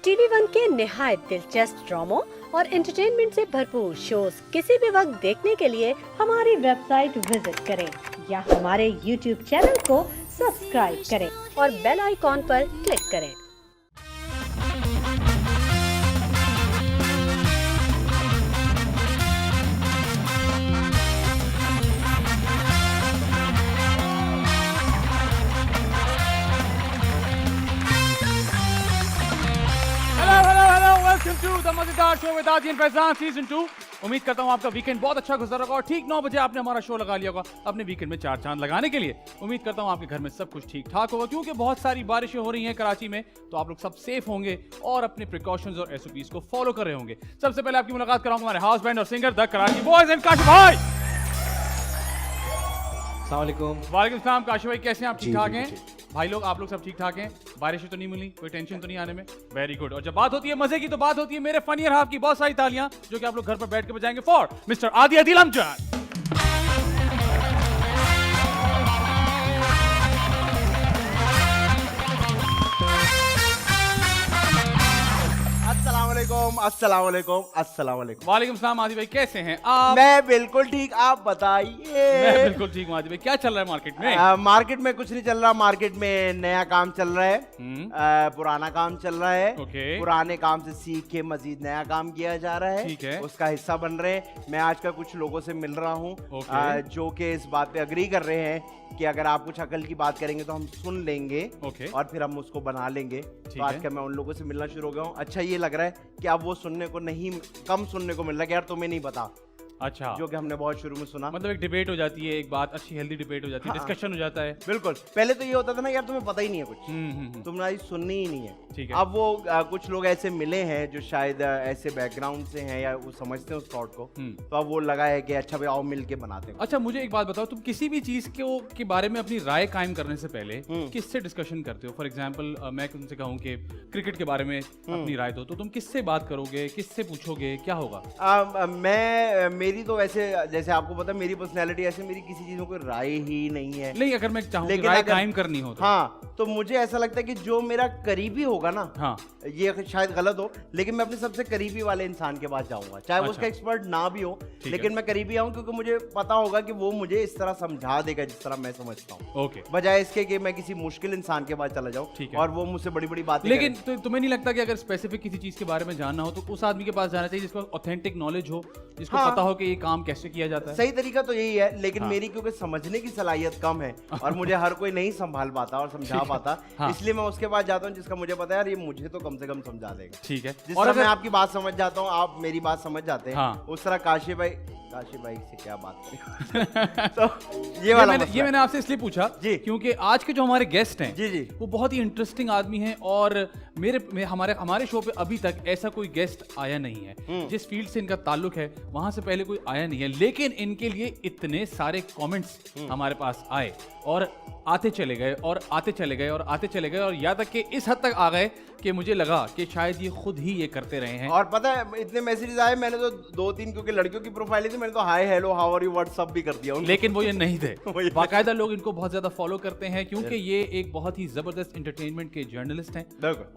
TV one के निहायत दिलचस्प ड्रामों और एंटरटेनमेंट से भरपूर शोज किसी भी वक्त देखने के लिए हमारी वेबसाइट विजिट करें या हमारे यूट्यूब चैनल को सब्सक्राइब करें और बेल आइकॉन पर क्लिक करें। वेलकम टू द मजेदार शो विद आदिन फैजान सीजन 2। उम्मीद करता हूँ आपका वीकेंड बहुत अच्छा गुजरा होगा और ठीक 9 बजे आपने हमारा शो लगा लिया होगा अपने वीकेंड में 4 चांद लगाने के लिए। उम्मीद करता हूँ आपके घर में सब कुछ ठीक ठाक होगा क्योंकि बहुत सारी बारिशें हो रही हैं कराची में, तो आप लोग सब सेफ होंगे और अपने प्रिकॉशंस और एसओपीज को फॉलो कर रहे होंगे। सबसे पहले आपकी मुलाकात कराऊंगा हमारे हाउस बैंड और singer the Karachi boys and Kashif भाई। वालेकुम सलाम। काशिफ भाई कैसे हैं आप? ठीक ठाक हैं भाई लोग? आप लोग सब ठीक ठाक हैं? बारिश तो नहीं मिली, कोई टेंशन तो नहीं आने में? Very good. और जब बात होती है मजे की तो बात होती है मेरे फनियर हाफ की। बहुत सारी तालियां जो कि आप लोग घर पर बैठ के बजाएंगे फॉर मिस्टर आदि अदिल अमजद। अस्सलाम वालेकुम। वालेकुम सलाम। आदि भाई कैसे हैं आप? मैं बिल्कुल ठीक, आप बताइए। मैं बिल्कुल ठीक हूँ। आदि भाई क्या चल रहा है मार्केट में? मार्केट में कुछ नहीं चल रहा। मार्केट में नया काम चल रहा है, पुराना काम चल रहा है। ओके। पुराने काम से सीख के मजीद नया काम किया जा रहा है। ठीक है। उसका हिस्सा बन रहे हैं। मैं आज का कुछ लोगों से मिल रहा हूँ जो कि इस बात पे अग्री कर रहे हैं कि अगर आप कुछ अकल की बात करेंगे तो हम सुन लेंगे और फिर हम उसको बना लेंगे। तो आज का मैं उन लोगों से मिलना शुरू हो गया हूँ। अच्छा ये लग रहा है कि अब वो सुनने को नहीं, कम सुनने को मिल रहा है कि यार तुम्हें नहीं पता। अच्छा। जो कि हमने बहुत शुरू में सुना। मतलब एक डिबेट हो जाती है, एक बात अच्छी हेल्दी डिबेट हो जाती है, डिस्कशन हो जाता है। बिल्कुल। पहले तो ये होता था ना यार तुम्हें पता ही नहीं है कुछ, तुम्हारी सुननी ही नहीं है। ठीक है। अब वो कुछ लोग ऐसे मिले हैं जो शायद ऐसे बैकग्राउंड से हैं या वो समझते हैं उस थॉट को, तो अब वो लगा है कि अच्छा भाई आओ मिल के बनाते हैं। अच्छा मुझे एक बात बताओ, तुम किसी भी चीज के बारे में अपनी राय कायम करने से पहले किससे डिस्कशन करते हो? फॉर एग्जाम्पल मैं तुमसे कहूँ कि क्रिकेट के बारे में अपनी राय दो, तो तुम किससे बात करोगे, किससे पूछोगे, क्या होगा? मेरी तो वैसे जैसे आपको पता है मेरी पर्सनैलिटी ऐसे, मेरी किसी चीज में कोई राय ही नहीं है। नहीं, अगर मैं चाहूँ राय कायम करनी हो तो। हाँ, तो मुझे ऐसा लगता है कि जो मेरा करीबी होगा ना, हाँ, ये शायद गलत हो लेकिन मैं अपने सबसे करीबी वाले इंसान के पास जाऊंगा, चाहे वो उसका एक्सपर्ट ना भी हो, लेकिन मैं करीबी आऊं क्योंकि मुझे पता होगा कि वो मुझे इस तरह समझा देगा जिस तरह मैं समझता हूँ। ओके। बजाय इसके कि मैं किसी मुश्किल इंसान के पास चला जाऊं और वो मुझसे बड़ी बड़ी बातें। लेकिन तो तुम्हें नहीं लगता कि अगर स्पेसिफिक किसी चीज के बारे में जानना हो तो उस आदमी के पास जाना चाहिए जिसको ऑथेंटिक नॉलेज हो, जिसको पता हो कि ये काम कैसे किया जाता है? सही तरीका तो यही है, लेकिन मेरी क्योंकि समझने की सलाहियत कम है और मुझे हर कोई नहीं संभाल पाता और समझा पाता, इसलिए मैं उसके पास जाता हूँ जिसका मुझे पता है यार ये मुझे तो कम से कम समझा देगा। ठीक है। जिस तरह मैं आपकी बात समझ जाता हूँ, आप मेरी बात समझ जाते हैं, उस तरह काशिफ भाई से क्या बात करें। तो ये मैंने आपसे इसलिए पूछा जी क्योंकि आज के जो हमारे गेस्ट हैं जी वो बहुत ही इंटरेस्टिंग आदमी हैं और हमारे शो पे अभी तक ऐसा कोई गेस्ट आया नहीं है जिस फील्ड से इनका ताल्लुक है, वहां से पहले कोई आया नहीं है, लेकिन इनके लिए इतने सारे कमेंट्स हमारे पास आए और आते चले गए और आते चले गए और आते चले गए और यहाँ तक कि इस हद तक आ गए कि मुझे लगा कि शायद ये खुद ही ये करते रहे हैं। और पता है इतने मैसेजेस आए, मैंने तो 2-3 क्योंकि लड़कियों की प्रोफाइल थी, मैंने तो hi hello how are you what's up भी कर दिया उनको। लेकिन वो ये नहीं थे। बाकायदा लोग इनको बहुत ज्यादा फॉलो करते हैं क्योंकि ये एक बहुत ही जबरदस्त एंटरटेनमेंट के जर्नलिस्ट हैं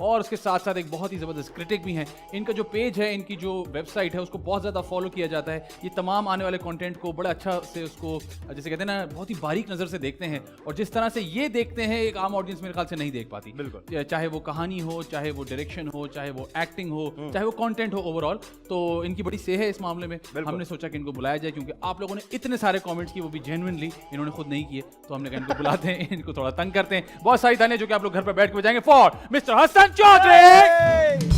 और उसके साथ साथ एक बहुत ही जबरदस्त क्रिटिक भी हैं। इनका जो पेज है, इनकी जो वेबसाइट है, उसको बहुत ज्यादा फॉलो किया जाता है। ये तमाम आने वाले कंटेंट को बड़ा अच्छा से उसको जैसे कहते हैं ना बहुत ही बारीक नजर से देखते हैं और जिस तरह से ये देखते हैं एक आम ऑडियंस मेरे ख्याल से नहीं देख पाती। बिल्कुल। चाहे वो कहानी हो, चाहे वो डायरेक्शन हो, चाहे वो एक्टिंग हो, चाहे वो कंटेंट हो, ओवरऑल तो इनकी बड़ी सेह है इस मामले में। हमने सोचा कि इनको बुलाया जाए क्योंकि आप लोगों ने इतने सारे कमेंट्स किए, वो भी जेन्युइनली, इन्होंने खुद नहीं किए, तो हमने कहा इनको बुलाते हैं, इनको थोड़ा तंग करते हैं। बहुत सारी तालियां जो कि आप लोग घर पर बैठ के बजाएंगे for mister Hasan Chaudhary.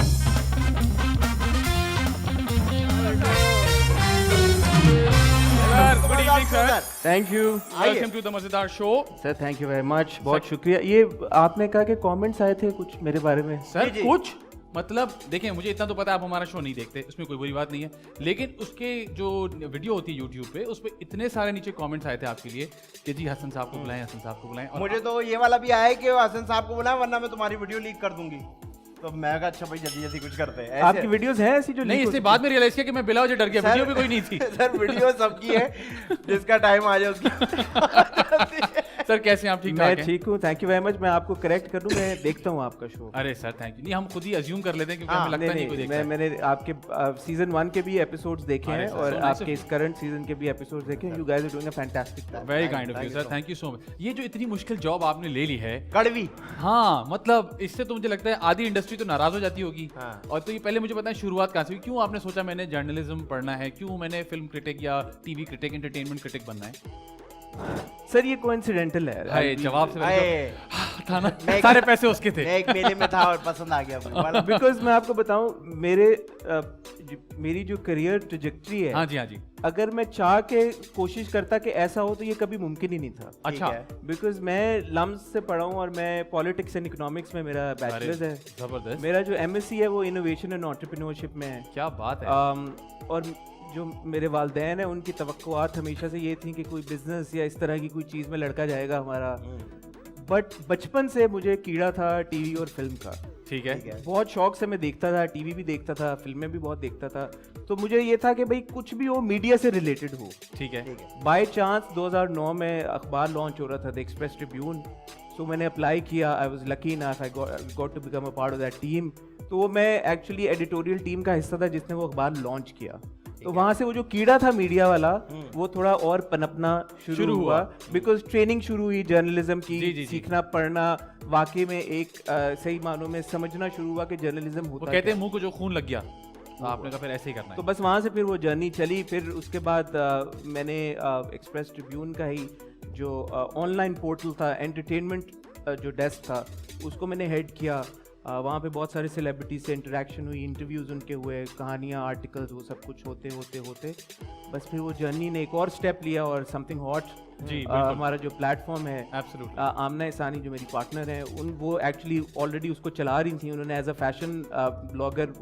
Good evening sir. Thank you. Welcome to the मजेदार show. Sir thank you very much, बहुत शुक्रिया। ये आपने कहा कि कमेंट्स आए थे कुछ मेरे बारे में। सर कुछ मतलब देखिए, मुझे इतना तो पता है आप हमारा शो नहीं देखते, उसमें कोई बुरी बात नहीं है, लेकिन उसके जो वीडियो होती है यूट्यूब पे, उस पर इतने सारे नीचे कमेंट्स आए थे आपके लिए कि जी हसन साहब को बुलाएं, हसन साहब को बुलाएं। मुझे तो ये वाला भी आया है कि हसन साहब को बुलाएं वरना मैं तुम्हारी वीडियो लीक कर दूंगी। तो मैं कहा अच्छा भाई जल्दी जल्दी कुछ करते हैं। आपकी वीडियोस हैं ऐसी जो नहीं? इससे बाद में रियलाइज किया कि मैं बिला वजह डर गया, वीडियो भी कोई नहीं थी। सर वीडियो सबकी है, जिसका टाइम आ जाए उसकी सर कैसे हैं आप? ठीक मैं ठाक हैं? ठीक हूँ, थैंक यू वेरी मच। मैं आपको करेक्ट कर दूं, मैं देखता हूँ आपका शो। अरे सर थैंक यू। नहीं हम खुद ही अज्यूम कर लेते हैं क्योंकि हमें लगता नहीं कोई देखता है। मैंने आपके सीजन 1 के भी एपिसोड्स देखे हैं और आपके इस करंट सीजन के भी एपिसोड्स देखे हैं। You guys are doing a fantastic job. Very kind of you sir, thank you so much. ये जो इतनी मुश्किल जॉब आपने ले ली है, कड़वी। हाँ मतलब इससे तो मुझे लगता है आधी इंडस्ट्री तो नाराज हो जाती होगी। हाँ। और तो ये पहले मुझे बताएं शुरुआत कहाँ से हुई? क्यों आपने सोचा मैंने जर्नलिज्म पढ़ना है? क्यों मैंने फिल्म क्रिटिक या टीवी क्रिटिक, एंटरटेनमेंट क्रिटिक बनना है? सर ये कोइंसिडेंटल है। हाय जवाब से अरे, था ना, सारे पैसे उसके थे। मैं एक मेले में था और पसंद आ गया मुझे। बिकॉज मैं आपको बताऊं, मेरी जो करियर ट्रेजेक्टरी है, हाँ जी हाँ जी। अगर मैं चाह के कोशिश करता कि ऐसा हो तो ये कभी मुमकिन ही नहीं था। अच्छा। बिकॉज मैं लम्स से पढ़ा हूँ और मैं पॉलिटिक्स एंड इकोनॉमिक्स में मेरा बैचलर्स है। जबरदस्त। मेरा जो एमएससी है वो इनोवेशन एंड एंटरप्रेन्योरशिप में है। क्या बात है। और जो मेरे वालदैन हैं उनकी तवक्कुआत हमेशा से ये थी कि कोई बिजनेस या इस तरह की कोई चीज़ में लड़का जाएगा हमारा। बट बचपन से मुझे कीड़ा था टीवी और फिल्म का। ठीक है। बहुत शौक से मैं देखता था, टीवी भी देखता था, फिल्में भी बहुत देखता था। तो मुझे ये था कि भाई कुछ भी हो मीडिया से रिलेटेड हो। ठीक है। बाय चांस 2009 में अखबार लॉन्च हो रहा था, द एक्सप्रेस ट्रिब्यून। सो मैंने अप्लाई किया, I was lucky enough, I got to become a part of that team. तो मैं एक्चुअली एडिटोरियल टीम का हिस्सा था जिसने वो अखबार लॉन्च किया। तो वहां से वो जो कीड़ा था मीडिया वाला वो थोड़ा और पनपना शुरू हुआ। बिकॉज ट्रेनिंग शुरू हुई जर्नलिज्म की, सीखना पढ़ना, वाकई में एक सही मानों में समझना शुरू हुआ कि जर्नलिज्म होता है। कहते हैं मुंह को जो खून लग गया तो आपने कहा फिर ऐसे ही करना है। तो बस वहाँ से फिर वो जर्नी चली। फिर उसके बाद मैंने एक्सप्रेस ट्रिब्यून का ही जो ऑनलाइन पोर्टल था, एंटरटेनमेंट जो डेस्क था, उसको मैंने हेड किया। वहाँ पे बहुत सारे सेलिब्रिटी से इंटरेक्शन हुई, इंटरव्यूज़ उनके हुए, कहानियाँ, आर्टिकल्स, वो सब कुछ होते बस फिर वो जर्नी ने एक और स्टेप लिया और समथिंग हॉट जी हमारा जो प्लेटफॉर्म है, एब्सोल्युटली, आमना इसानी जो मेरी पार्टनर हैं, वो एक्चुअली ऑलरेडी उसको चला रही थी। उन्होंने as a fashion blogger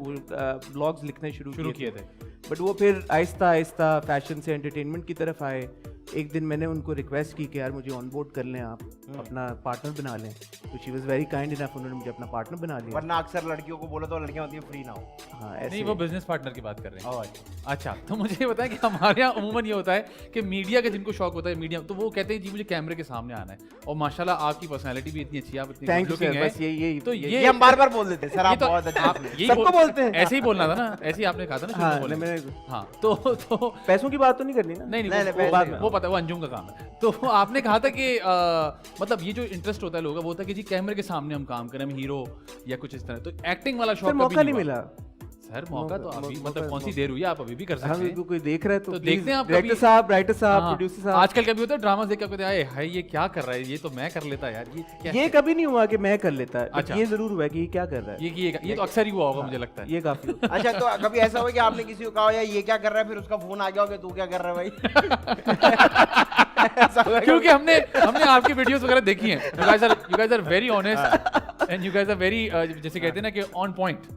blogs लिखने शुरू किए थे। बट वो फिर आहिस्ता आहिस्ता फैशन से एंटरटेनमेंट की तरफ आए। एक दिन मैंने उनको रिक्वेस्ट की कि यार मुझे ऑन बोर्ड कर लें, आप अपना पार्टनर बना लें। तो she was very kind enough, उन्होंने मुझे अपना पार्टनर बना लिया। वरना अक्सर लड़कियों को बोला तो लड़कियां होती है फ्री ना हो। हाँ ऐसे नहीं, वो बिजनेस पार्टनर की बात कर रहे हैं। अच्छा, तो मुझे ये बताएं कि हमारे यहाँ अमूमन ये होता है कि मीडिया का जिनको शौक होता है मीडिया, तो वो कहते हैं जी मुझे कैमरे के सामने आना है। और माशाल्लाह आपकी पर्सनालिटी भी इतनी अच्छी है, आप इतनी थैंक यू लुकिंग सर। है। बस ये तो ये हम बार बार बोल देते हैं सर, आप बहुत अच्छे सबको बोलते हैं। ऐसे ही बोलना था ना, ऐसे ही आपने कहा था ना। हाँ तो पैसों की बात तो नहीं करनी ना। नहीं, वो पता है, वो अंजुम का काम है। तो आपने कहा था कि मतलब ये जो इंटरेस्ट होता है लोगों का, वो होता है कि जी कैमरे के सामने हम काम करें, हम हीरो या कुछ इस तरह। तो एक्टिंग वाला शौक मौका नहीं मिला सर। मौका तो अभी मतलब कौन सी देर हुई है, आप अभी भी कर सकते हैं। कोई देख रहा है तो देखते हैं आप। डायरेक्टर साहब, राइटर साहब, प्रोड्यूसर साहब। आजकल कभी होता है ड्रामा देख के कहते हैं हाय ये क्या कर रहा है, ये तो मैं कर लेता यार, ये क्या। ये कभी नहीं हुआ कि मैं कर लेता है। अच्छा। ये जरूर हुआ है कि ये क्या कर रहा है। ये तो अक्सर ही हुआ होगा मुझे लगता है। ये काफी अच्छा, तो कभी ऐसा हुआ कि आपने किसी को कहा यार ये क्या कर रहा है, फिर उसका फोन आ गया होगा तू क्या कर रहा है भाई? क्योंकि हमने आपकी वीडियोस वगैरह देखी हैं। You guys are very honest and you guys are very जैसे कहते हैं ना कि ऑन पॉइंट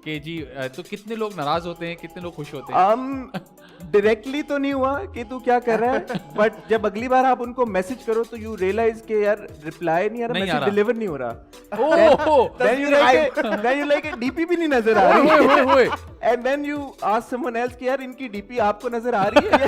कि जी। तो कितने लोग नाराज होते हैं, कितने लोग खुश होते हैं? डायरेक्टली तो नहीं हुआ कि तू क्या कर रहा है, बट जब अगली बार आप उनको मैसेज करो तो यू रियलाइज के यार रिप्लाई नहीं आ रहा, मैसेज डिलीवर नहीं हो रहा। then you like डीपी भी नहीं नजर आ रही, and then you ask someone else कि यार इनकी डीपी आपको नजर आ रही है,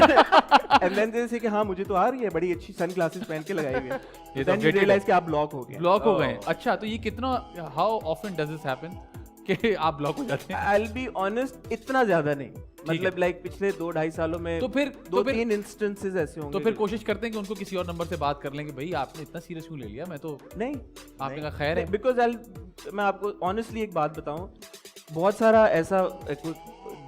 and then they say कि हाँ मुझे तो आ रही है, बड़ी अच्छी सन ग्लासेस पहन के लगाई हुई है। then you realize कि आप ब्लॉक हो गए। अच्छा, तो ये कितना, how often does this happen कि आप ब्लॉक हो जाते हैं? I'll be honest, इतना ज्यादा नहीं, मतलब लाइक पिछले 2-2.5 सालों में तो फिर 2-3 इंस्टेंसेस ऐसे होंगे। तो फिर कोशिश करते हैं कि उनको किसी और नंबर से बात कर लेंगे, भाई आपने इतना सीरियस क्यों ले लिया? मैं तो नहीं, आपने कहा खैर है। बिकॉज मैं आपको ऑनेस्टली एक बात बताऊं, बहुत सारा ऐसा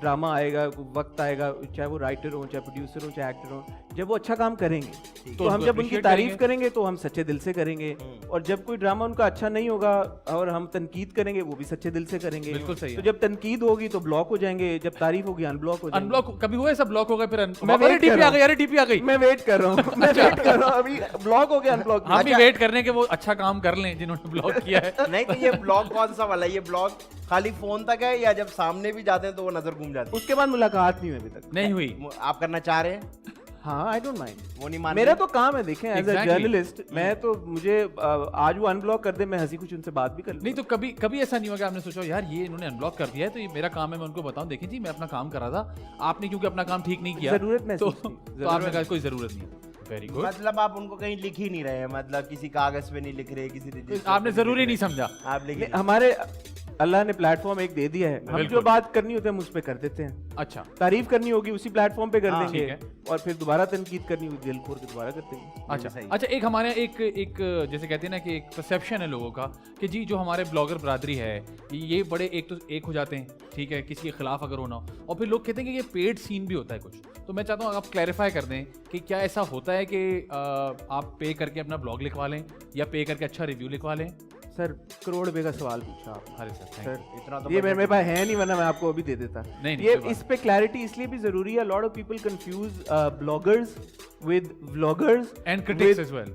ड्रामा आएगा, वक्त आएगा, चाहे वो राइटर हो, चाहे प्रोड्यूसर हो, चाहे एक्टर हो, जब वो अच्छा काम करेंगे तो हम जब उनकी तारीफ करेंगे तो हम सच्चे दिल से करेंगे। और जब कोई ड्रामा उनका अच्छा नहीं होगा और हम तनकीद करेंगे, वो भी सच्चे दिल से करेंगे। बिल्कुल सही है। तो जब तनकीद होगी तो ब्लॉक हो जाएंगे, जब तारीफ होगी अनब्लॉक हो जाएंगे। अनब्लॉक कभी हुआ ऐसा? ब्लॉक हो गया फिर अरे डीपी आ गई, अरे डीपी आ गई, मैं वेट कर रहा हूँ, मैं वेट कर रहा हूँ, अभी ब्लॉक हो गया, अनब्लॉक। हम भी वेट करने के वो अच्छा काम कर लें जिन्होंने ब्लॉक किया है। नहीं, तो ये ब्लॉग कौन सा वाला? ये ब्लॉग खाली फोन तक है या जब सामने भी जाते हैं तो वो नजर घूम जाती है? उसके बाद मुलाकात नहीं हुई अभी तक। नहीं हुई? आप करना चाह रहे हैं? हाँ, आई डोंट माइंड, वो नहीं मान। मेरा तो काम है, देखें एज अ Exactly. जर्नलिस्ट मैं तो, मुझे आज वो अनब्लॉक कर दे, मैं हंसी कुछ उनसे बात भी कर लूं। नहीं, तो कभी ऐसा नहीं हुआ कि आपने सोचा यार ये इन्होंने अनब्लॉक कर दिया है तो ये मेरा काम है मैं उनको बताऊं, देखिए जी मैं अपना काम कर रहा था, आपने क्योंकि अपना काम ठीक नहीं किया, जरूरत तो महसूस की। आपने कहा कोई जरूरत नहीं। Very good. मतलब आप उनको कहीं लिख ही नहीं रहे हैं, मतलब किसी कागज पे नहीं लिख रहे, किसी रजिस्टर आपने जरूरी नहीं समझा, आप लिख हमारे अल्लाह ने प्लेटफॉर्म एक दे दिया है, हम जो बात करनी होती है हम उस पे कर देते हैं। अच्छा, तारीफ करनी होगी उसी प्लेटफॉर्म पे कर देंगे, ठीक है। और फिर दोबारा तनकीद करनी होगी दिल खोल के दोबारा करते हैं। अच्छा, एक हमारे एक जैसे कहते हैं ना कि एक परसेप्शन है लोगों का कि जी जो हमारे ब्लॉगर बरादरी है ये बड़े एक हो जाते हैं, ठीक है, किसी के खिलाफ अगर होना हो, और फिर लोग कहते हैं कि ये पेड सीन भी होता है कुछ। तो मैं चाहता हूँ आप क्लैरिफाई कर दें कि क्या ऐसा होता है कि आप पे करके अपना ब्लॉग लिखवा लें या पे करके अच्छा रिव्यू लिखवा लें? सर करोड़ रुपए का सवाल पूछा आप। अरे सर इतना तो ये मेरे पास है नहीं, वरना मैं आपको अभी दे देता। नहीं, ये इस पे क्लैरिटी इसलिए भी जरूरी है, lot of people confuse bloggers with vloggers and critics with, as well,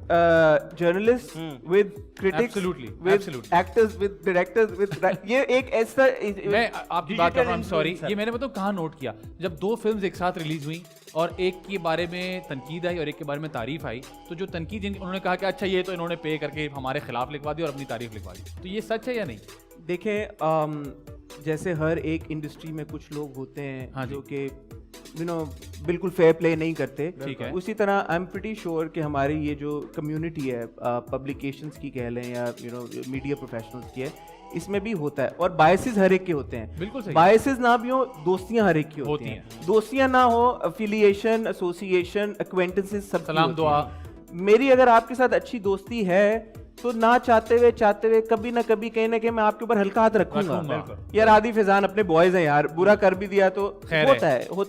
journalists with critics, absolutely, with absolutely, actors, with directors, with ये एक ऐसा मैं आपकी बात कर रहा हूँ, सॉरी, ये मैंने बताऊँ कहाँ नोट किया, जब दो फिल्म्स एक साथ रिलीज हुई और एक के बारे में तनकीद आई और एक के बारे में तारीफ आई, तो जो तनकीद उन्होंने कहा कि अच्छा ये तो इन्होंने पे करके हमारे खिलाफ लिखवा दी और अपनी तारीफ लिखवा दी, तो ये सच है या नहीं? देखें, जैसे हर एक इंडस्ट्री में कुछ लोग होते हैं जो कि बिल्कुल फेयर प्ले नहीं करते, ठीक है। उसी तरह आई एम प्रीटी श्योर कि हमारी ये जो कम्युनिटी है पब्लिकेशंस की कह लें या मीडिया प्रोफेशनल्स की है, इसमें भी होता है, और बायसेस हर एक के होते हैं। बिल्कुल सही। बायसेस ना भी हो, दोस्तियां हर एक की होती हैं। दोस्तियां ना हो, अफिलिएशन, एसोसिएशन, एक्वेंटेंसेस, सब सलाम दुआ। मेरी अगर आपके साथ अच्छी दोस्ती है तो ना चाहते हुए कभी ना कभी कहीं ना कहीं मैं आपके ऊपर हल्का हाथ रखूंगा। यार आदि फैजान अपने बॉयज हैं यार, बुरा कर भी दिया तो होता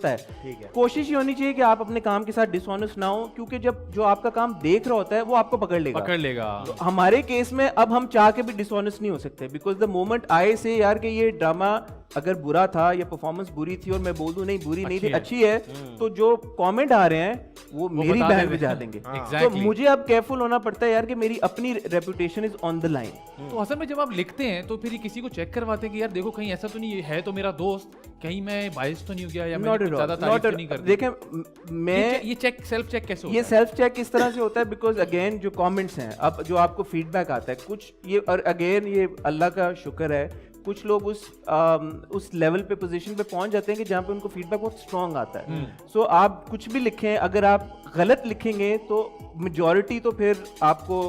है। ठीक है। कोशिश ये होनी चाहिए कि आप अपने काम के साथ डिसऑनेस्ट ना हो, क्योंकि जब जो आपका काम देख रहा होता है वो आपको पकड़ लेगा। तो हमारे केस में अब हम चाह के भी डिसऑनेस्ट नहीं हो सकते, बिकॉज द मोमेंट आए से यार कि ये ड्रामा अगर बुरा था या परफॉर्मेंस बुरी थी और मैं बोल दूं नहीं बुरी नहीं थी, अच्छी है, तो जो कमेंट आ रहे हैं वो मेरी बहन बजा देंगे। तो मुझे अब केयरफुल होना पड़ता है यार कि मेरी अपनी reputation is on the line. तो असल में जब आप लिखते हैं तो फिर किसी को चेक करवाते हैं कि यार देखो कहीं ऐसा तो नहीं है, तो मेरा दोस्त कहीं मैं बायस तो नहीं हो गया या मैं ज्यादा तारीफ तो नहीं कर दी। देखें मैं ये चेक सेल्फ चेक कैसे होता है? ये सेल्फ चेक इस तरह से होता है बिकॉज अगेन जो कमेंट्स हैं, अब जो आपको फीडबैक आता है कुछ ये, और अगेन ये अल्लाह का शुक्र है कुछ लोग उस लेवल पे पोजीशन पे पहुंच जाते हैं कि जहाँ पे उनको फीडबैक बहुत स्ट्रांग आता है। सो आप कुछ भी लिखें, अगर आप गलत लिखेंगे तो मेजॉरिटी तो फिर आपको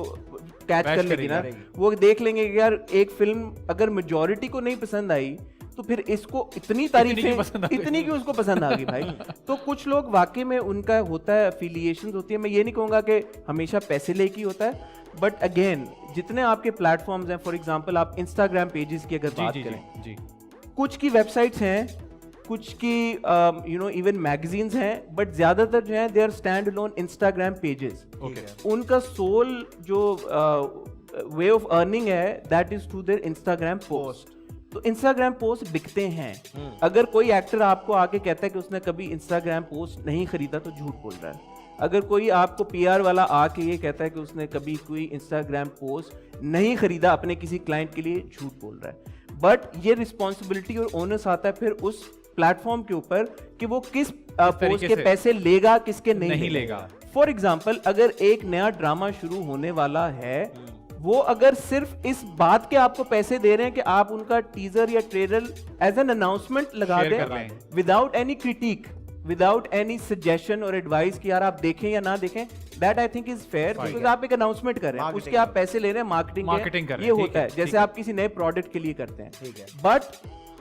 कैच कर लेगी ना, वो देख लेंगे कि यार एक फिल्म अगर मेजॉरिटी को नहीं पसंद आई तो फिर इसको इतनी तारीफें इतनी क्यों उसको पसंद आ गई भाई। तो कुछ लोग वाकई में उनका होता है, एफिलिएशंस होती है। मैं ये नहीं कहूंगा कि हमेशा पैसे लेके ही होता है, बट अगेन जितने आपके प्लेटफॉर्म्स हैं, फॉर एग्जांपल आप इंस्टाग्राम पेजेस की अगर बात करें, कुछ की वेबसाइट्स हैं, कुछ की इवन मैगजीन्स हैं, बट ज्यादातर जो है they are stand alone Instagram pages. उनका सोल जो वे ऑफ अर्निंग है that is through their Instagram post. तो इंस्टाग्राम पोस्ट बिकते हैं। अगर कोई एक्टर आपको आके कहता है कि उसने कभी इंस्टाग्राम पोस्ट नहीं खरीदा तो झूठ बोल रहा है। अगर कोई आपको पीआर वाला आके ये कहता है कि उसने कभी कोई इंस्टाग्राम पोस्ट नहीं खरीदा अपने किसी क्लाइंट के लिए, झूठ बोल रहा है। बट ये रिस्पॉन्सिबिलिटी और ओनर्स आता है फिर उस प्लेटफॉर्म के ऊपर कि वो किस पोस्ट के पैसे लेगा, किसके नहीं लेगा। फॉर एग्जाम्पल अगर एक नया ड्रामा शुरू होने वाला है, वो अगर सिर्फ इस बात के आपको पैसे दे रहे हैं कि आप उनका टीजर या ट्रेलर एज एन अनाउंसमेंट लगा दें without any critic, without any suggestion और एडवाइस कि यार आप देखें या ना देखें, that I think is fair, because आप एक अनाउंसमेंट कर रहे हैं, उसके आप पैसे ले रहे हैं, मार्केटिंग कर रहे हैं, ये होता है जैसे आप किसी नए प्रोडक्ट के लिए करते हैं। बट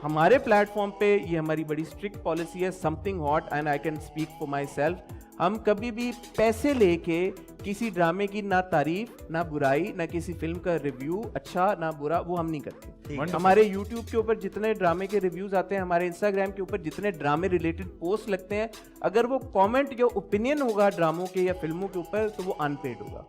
हमारे प्लेटफॉर्म पे ये हमारी बड़ी स्ट्रिक्ट पॉलिसी है, something hot, and I can speak for my self, हम कभी भी पैसे लेके किसी ड्रामे की ना तारीफ ना बुराई, ना किसी फिल्म का रिव्यू अच्छा ना बुरा, वो हम नहीं करते। हमारे YouTube के ऊपर जितने ड्रामे के रिव्यूज आते हैं, हमारे Instagram के ऊपर जितने ड्रामे रिलेटेड पोस्ट लगते हैं, अगर वो कमेंट या ओपिनियन होगा ड्रामों के या फिल्मों के ऊपर तो वो अनपेड होगा।